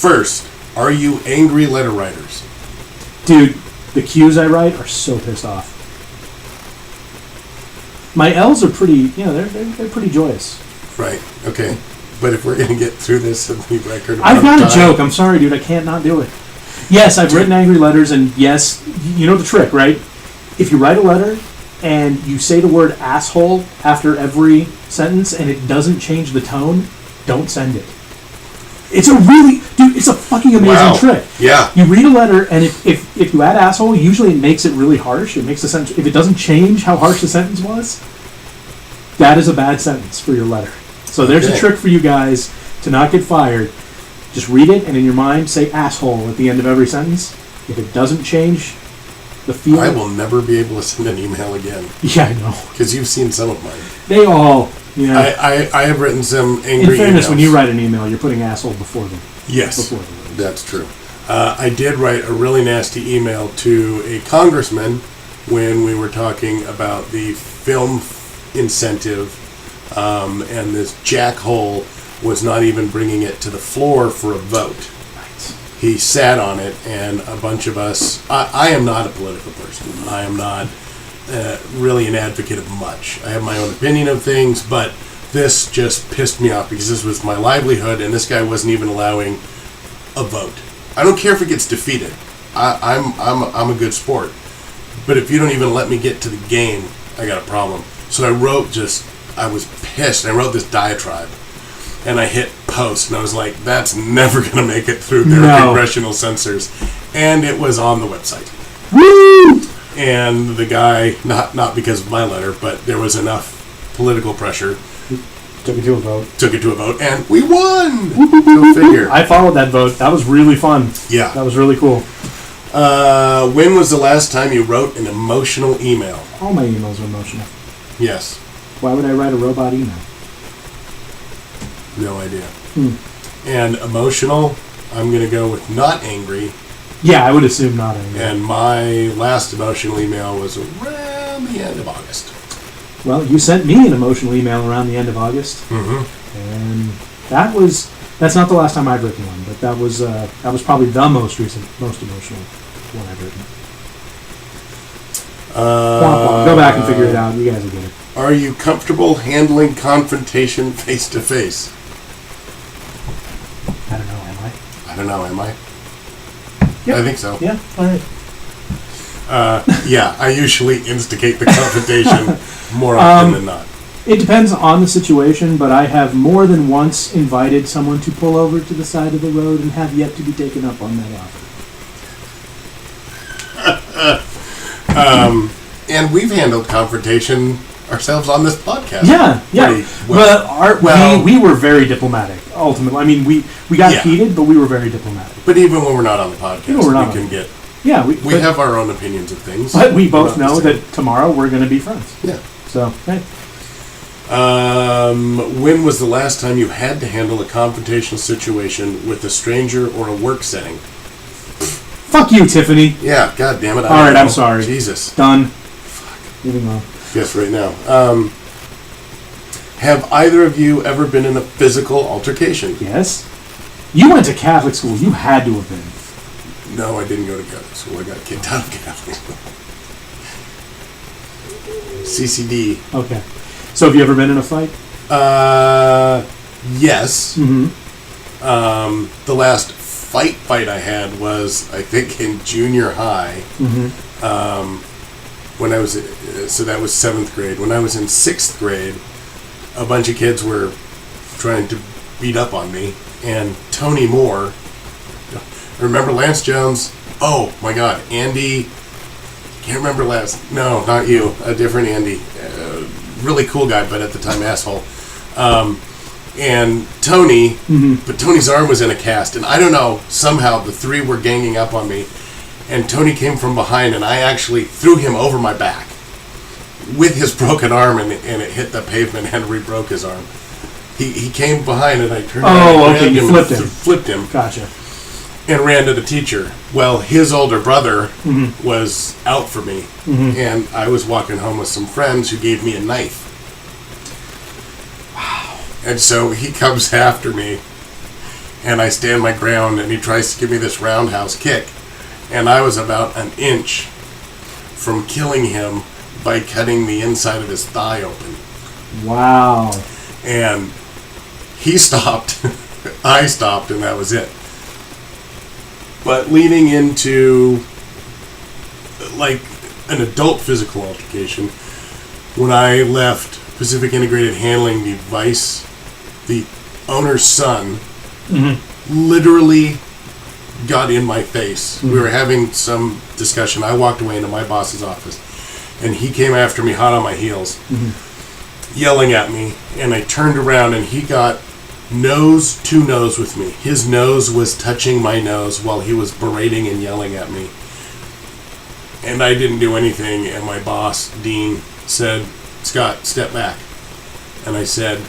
First, are you angry letter writers? Dude, the Q's I write are so pissed off. My L's are pretty, they're pretty joyous. Right, okay. But if we're going to get through this and the record... I've got a joke. I'm sorry, dude. I can't not do it. Yes, I've written angry letters, and yes, you know the trick, right? If you write a letter and you say the word asshole after every sentence and it doesn't change the tone, don't send it. It's a fucking amazing trick. Yeah. You read a letter, and if you add asshole, usually it makes it really harsh. It makes the sentence, if it doesn't change how harsh the sentence was, that is a bad sentence for your letter. So there's a trick for you guys to not get fired. Just read it, and in your mind, say asshole at the end of every sentence. If it doesn't change the feeling... I will never be able to send an email again. Yeah, I know. Because you've seen some of mine. They all... Yeah. I have written some angry In fairness, emails. when you write an email, you're putting asshole before them. Yes, that's true. I did write a really nasty email to a congressman when we were talking about the film incentive, and this jackhole was not even bringing it to the floor for a vote. Right. He sat on it, and a bunch of us... I am not a political person. I am not really an advocate of much. I have my own opinion of things, but this just pissed me off because this was my livelihood, and this guy wasn't even allowing a vote. I don't care if it gets defeated. I'm a good sport, but if you don't even let me get to the game, I got a problem. So I was pissed. I wrote this diatribe, and I hit post, and I was like, that's never going to make it through their congressional censors. And it was on the website. Woo! And the guy, not because of my letter, but there was enough political pressure. Took it to a vote. And we won! Go figure. I followed that vote. That was really fun. Yeah. That was really cool. When was the last time you wrote an emotional email? All my emails are emotional. Yes. Why would I write a robot email? No idea. And emotional, I'm going to go with not angry. Yeah, I would assume not angry. And my last emotional email was around the end of August. Well, you sent me an emotional email around the end of August. Mm-hmm. And that's not the last time I've written one, but that was probably the most emotional one I've written. Go back and figure it out. You guys will get it. Are you comfortable handling confrontation face to face? I don't know, am I? Yep. I think so. Yeah, all right. Yeah, I usually instigate the confrontation more often than not. It depends on the situation, but I have more than once invited someone to pull over to the side of the road and have yet to be taken up on that offer. And we've handled confrontation ourselves on this podcast. Yeah. We were very diplomatic, ultimately. I mean, we got heated, but we were very diplomatic. But even when we're not on the podcast, we can get... Yeah, we have our own opinions of things. But we both know that tomorrow we're going to be friends. Yeah. So, hey. When was the last time you had to handle a confrontational situation with a stranger or a work setting? Fuck you, Tiffany. Yeah, god damn it. All right, I'm sorry. Jesus. Done. Fuck. Moving on. Yes, right now. Have either of you ever been in a physical altercation? Yes. You went to Catholic school. You had to have been. No, I didn't go to Catholic school. I got kicked out of Catholic school. CCD. Okay. So have you ever been in a fight? Yes. Mm-hmm. The last fight I had was, I think, in junior high. Mm-hmm. When I was, so that was 7th grade. When I was in 6th grade, a bunch of kids were trying to beat up on me, and Tony Moore, remember Lance Jones? Oh my God, Andy, can't remember no, not you, a different Andy, really cool guy, but at the time asshole. And Tony, but Tony's arm was in a cast, and I don't know, somehow the three were ganging up on me, and Tony came from behind, and I actually threw him over my back with his broken arm, and it hit the pavement and re-broke his arm. He came behind, and I turned around and you flipped him. Gotcha. And ran to the teacher. Well, his older brother was out for me, and I was walking home with some friends who gave me a knife. Wow. And so he comes after me, and I stand my ground, and he tries to give me this roundhouse kick, and I was about an inch from killing him by cutting the inside of his thigh open. Wow. And he stopped, I stopped, and that was it. But leading into, like, an adult physical altercation, when I left Pacific Integrated Handling, the owner's son literally got in my face. We were having some discussion. I walked away into my boss's office, and he came after me hot on my heels, yelling at me, and I turned around, and he got nose to nose with me. His nose was touching my nose while he was berating and yelling at me. And I didn't do anything, and my boss, Dean, said, "Scott, step back." And I said,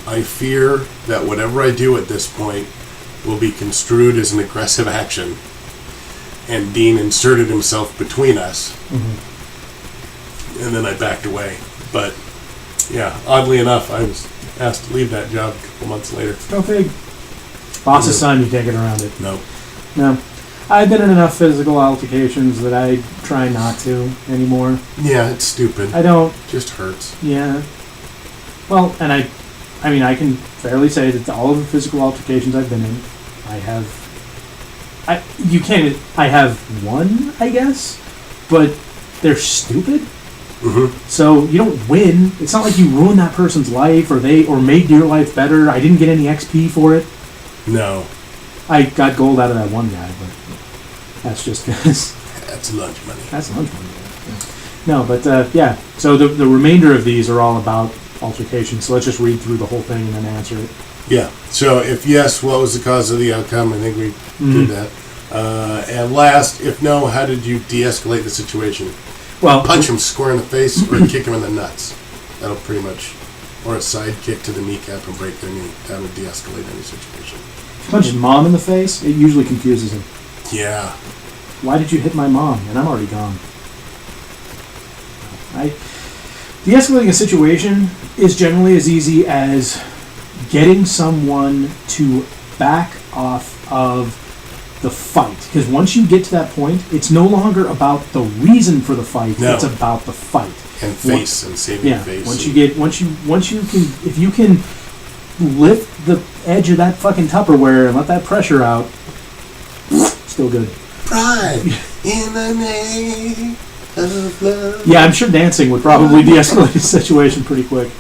"I fear that whatever I do at this point will be construed as an aggressive action." And Dean inserted himself between us. And then I backed away. But, yeah, oddly enough, I was asked to leave that job a couple months later. Go fig. Boss's son, you can't get around it. No. No. I've been in enough physical altercations that I try not to anymore. Yeah, it's stupid. I don't. Just hurts. Yeah. Well, and I mean, I can fairly say that all of the physical altercations I've been in, I have one, I guess, but they're stupid. Mm-hmm. So you don't win. It's not like you ruined that person's life or made your life better. I didn't get any XP for it. No. I got gold out of that one guy, but that's just because... That's lunch money. That's lunch money, yeah. No, but yeah. So the remainder of these are all about altercations. So let's just read through the whole thing and then answer it. Yeah. So if yes, what was the cause of the outcome? I think we did that. And last, if no, how did you de-escalate the situation? Well, punch him square in the face or kick him in the nuts. That'll pretty much... Or a side kick to the kneecap and break their knee. That would de-escalate any situation. Punch his mom in the face, it usually confuses him. Yeah. Why did you hit my mom? And I'm already gone. De-escalating a situation is generally as easy as getting someone to back off of the fight. Because once you get to that point, it's no longer about the reason for the fight, it's about the fight. And face and saving face. Once you can, if you can lift the edge of that fucking Tupperware and let that pressure out, still good. Pride in the name of love. Yeah, I'm sure dancing would probably de-escalate the situation pretty quick.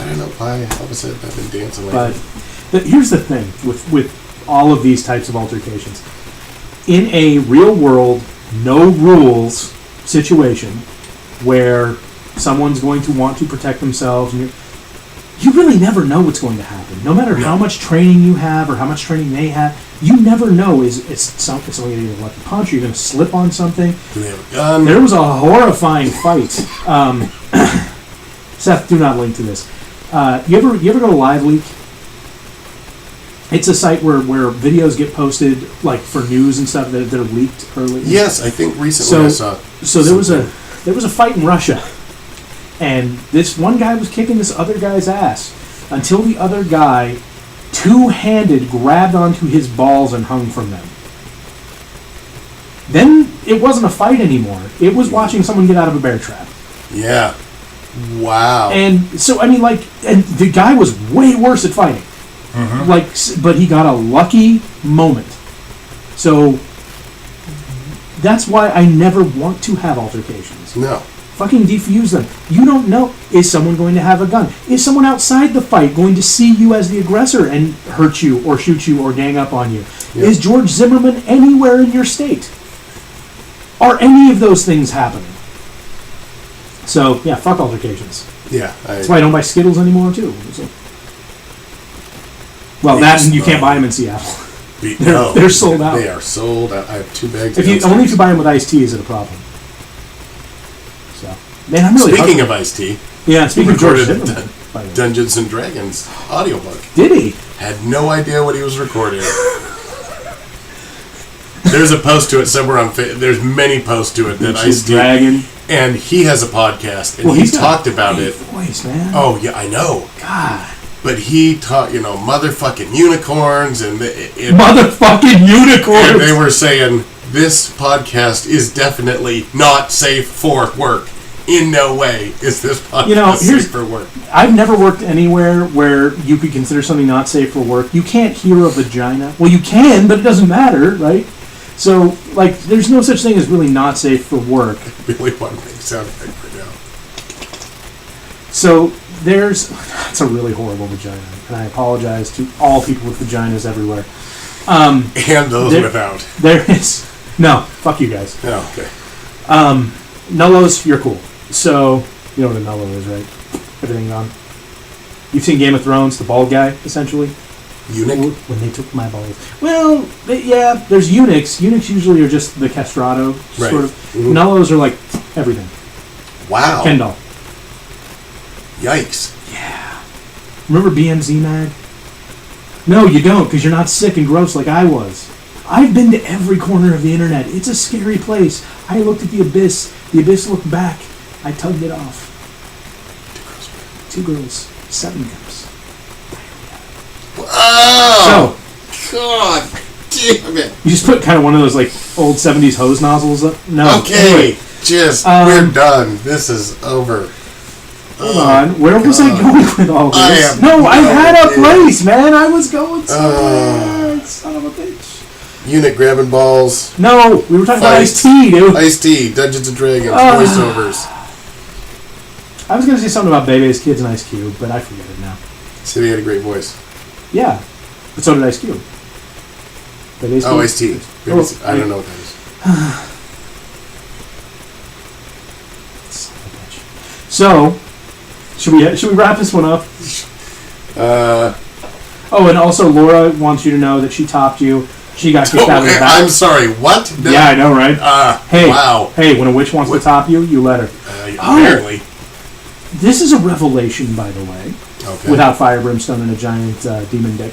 I don't know why all of a sudden I've been dancing like that. But here's the thing with all of these types of altercations. In a real world, no rules situation where someone's going to want to protect themselves, and you really never know what's going to happen. No matter how much training you have or how much training they have, you never know. Is someone going to get a lucky punch? Are you going to slip on something? Do they have a gun? There was a horrifying fight. Seth, do not link to this. You ever go to Live Leak? It's a site where videos get posted, like for news and stuff that are leaked early. Yes, I think recently I saw. So there was a fight in Russia, and this one guy was kicking this other guy's ass until the other guy, two-handed, grabbed onto his balls and hung from them. Then it wasn't a fight anymore. It was watching someone get out of a bear trap. Yeah. Wow. And so, I mean, and the guy was way worse at fighting. Mm-hmm. But he got a lucky moment. So that's why I never want to have altercations. No. Fucking defuse them. You don't know. Is someone going to have a gun? Is someone outside the fight going to see you as the aggressor and hurt you or shoot you or gang up on you? Yep. Is George Zimmerman anywhere in your state? Are any of those things happening? So, yeah, fuck altercations. Yeah. That's why I don't buy Skittles anymore, too. So. Well, that and you can't buy them in Seattle. They're sold out. They are sold out. I have 2 bags. Only if you buy them with iced tea is it a problem. So, man, I'm really speaking of iced tea. Yeah, speaking of George Zimmerman, Dungeons and Dragons audiobook. Did he? Had no idea what he was recording. There's a post to it somewhere on. There's many posts to it that iced tea. Dragon. And he has a podcast, and he talked about it. Voice, man. Oh yeah, I know. God. But he taught, motherfucking unicorns and motherfucking unicorns. And they were saying this podcast is definitely not safe for work. In no way is this podcast safe for work. I've never worked anywhere where you could consider something not safe for work. You can't hear a vagina. Well, you can, but it doesn't matter, right? So, there's no such thing as really not safe for work. I really want to make sound effect right now. So, it's a really horrible vagina, and I apologize to all people with vaginas everywhere. And those without. There is... No, fuck you guys. Oh, okay. Nullos, you're cool. So, you know what a Nullo is, right? Everything gone. You've seen Game of Thrones, the bald guy, essentially? Eunuch? When they took my balls. Well, there's eunuchs. Eunuchs usually are just the castrato, sort of. Mm-hmm. Nullos are like everything. Wow. Ken doll. Yikes. Yeah. Remember BMZ Mag? No, you don't, because you're not sick and gross like I was. I've been to every corner of the internet. It's a scary place. I looked at the abyss. The abyss looked back. I tugged it off. 2 girls. 7 cups. Oh! So, God Okay. You just put kind of one of those like old 70s hose nozzles up. No. Okay. Anyway, we're done. This is over. Hold on. Where was I going with all this? I had a place, man. I was going somewhere. Son of a bitch. Unit grabbing balls. No, we were talking about Ice-T, dude. Ice-T, Dungeons & Dragons, voiceovers. I was going to say something about Bebe's Kids and Ice Cube, but I forget it now. Said he had a great voice. Yeah, but so did Ice Cube. Ice-T. I don't know what that is. So, should we wrap this one up? Oh, and also Laura wants you to know that she topped you. She got kicked out of the back. I'm sorry, what? No. Yeah, I know, right? Wow. Hey, when a witch wants to top you, you let her. Apparently. This is a revelation, by the way. Okay. Without fire, brimstone, and a giant demon dick.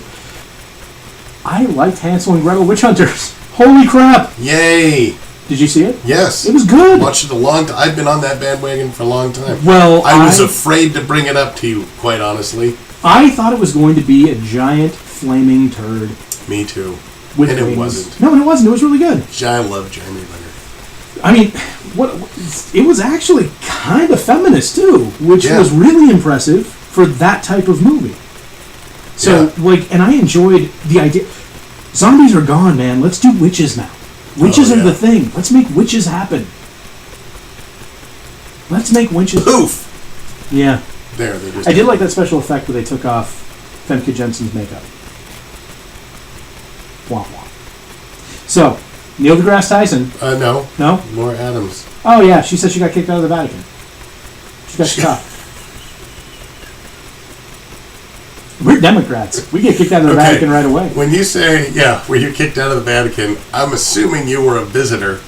I liked Hansel and Gretel Witch Hunters. Holy crap! Yay! Did you see it? Yes. It was good. Watched it a long time. I've been on that bandwagon for a long time. Well, I was afraid to bring it up to you, quite honestly. I thought it was going to be a giant flaming turd. Me too. With and wings. It wasn't. No, it wasn't. It was really good. I love Jeremy Renner. I mean, it was actually kind of feminist too, which was really impressive for that type of movie. So, and I enjoyed the idea. Zombies are gone, man. Let's do witches now. Witches are the thing. Let's make witches happen. Let's make witches. Poof! Yeah. There, they just. I did like that special effect where they took off Femke Jensen's makeup. Wah wah. So, Neil deGrasse Tyson. No. No? Laura Adams. Oh, yeah. She said she got kicked out of the Vatican. She got shot. We're Democrats. We get kicked out of the Vatican right away. When you say, were you kicked out of the Vatican, I'm assuming you were a visitor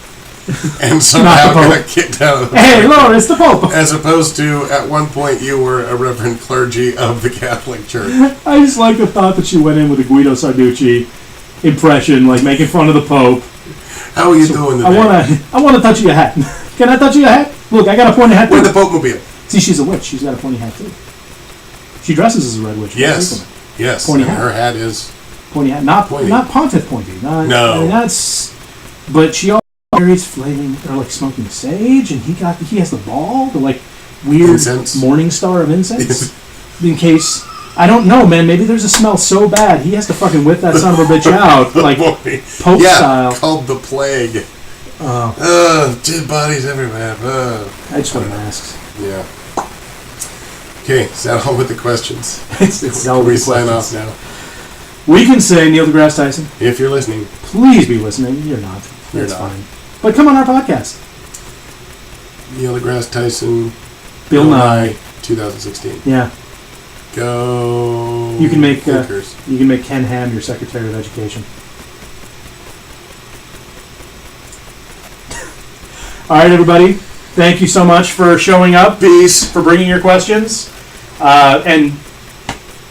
and somehow got kicked out of the Vatican. Hey, Laura, it's the Pope. As opposed to, at one point, you were a reverend clergy of the Catholic Church. I just like the thought that she went in with a Guido Sarducci impression, like making fun of the Pope. How are you doing today? I want to touch your hat. Can I touch your hat? Look, I got a pointy hat. With the Pope mobile. See, she's a witch. She's got a pointy hat, too. She dresses as a red witch. Yes. Pointy hat. Her hat is pointy hat, not pointy. Not pontiff pointy. No. I mean, but she also carries flaming or like smoking sage, and he has the ball, the like weird morning star of incense. In case I don't know, man. Maybe there's a smell so bad he has to fucking whip that son of a bitch out, like Pope style. Called the plague. Dead bodies everywhere. I just wear masks. Yeah. Okay, is that all with the questions? It's all with the sign questions. off now. We can say Neil deGrasse Tyson. If you're listening. Please be listening. You're not. That's fine. But come on our podcast. Neil deGrasse Tyson. Bill Nye. 2016. Yeah. Go. You can make Ken Ham your Secretary of Education. All right, everybody. Thank you so much for showing up. Peace. For bringing your questions. And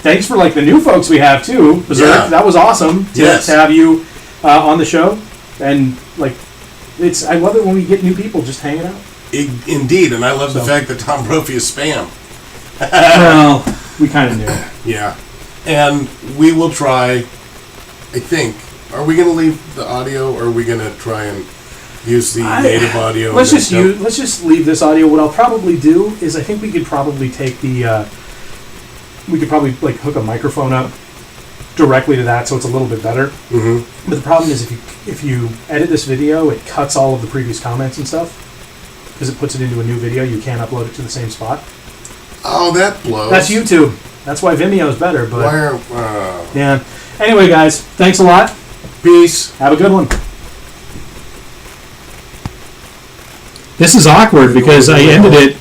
thanks for the new folks we have too. Berserk, that was awesome to have you on the show. And I love it when we get new people just hanging out. Indeed, and I love the fact that Tom Brophy is spam. Well, we kind of knew. Yeah. And we will try, I think, are we going to leave the audio or are we going to try and use the native audio? Let's just leave this audio. What I'll probably do is I think we could probably take the hook a microphone up directly to that so it's a little bit better. Mm-hmm. But the problem is if you edit this video, it cuts all of the previous comments and stuff because it puts it into a new video. You can't upload it to the same spot. Oh, that blows. That's YouTube. That's why Vimeo is better. But yeah. Anyway, guys, thanks a lot. Peace. Have a good one. This is awkward because I ended it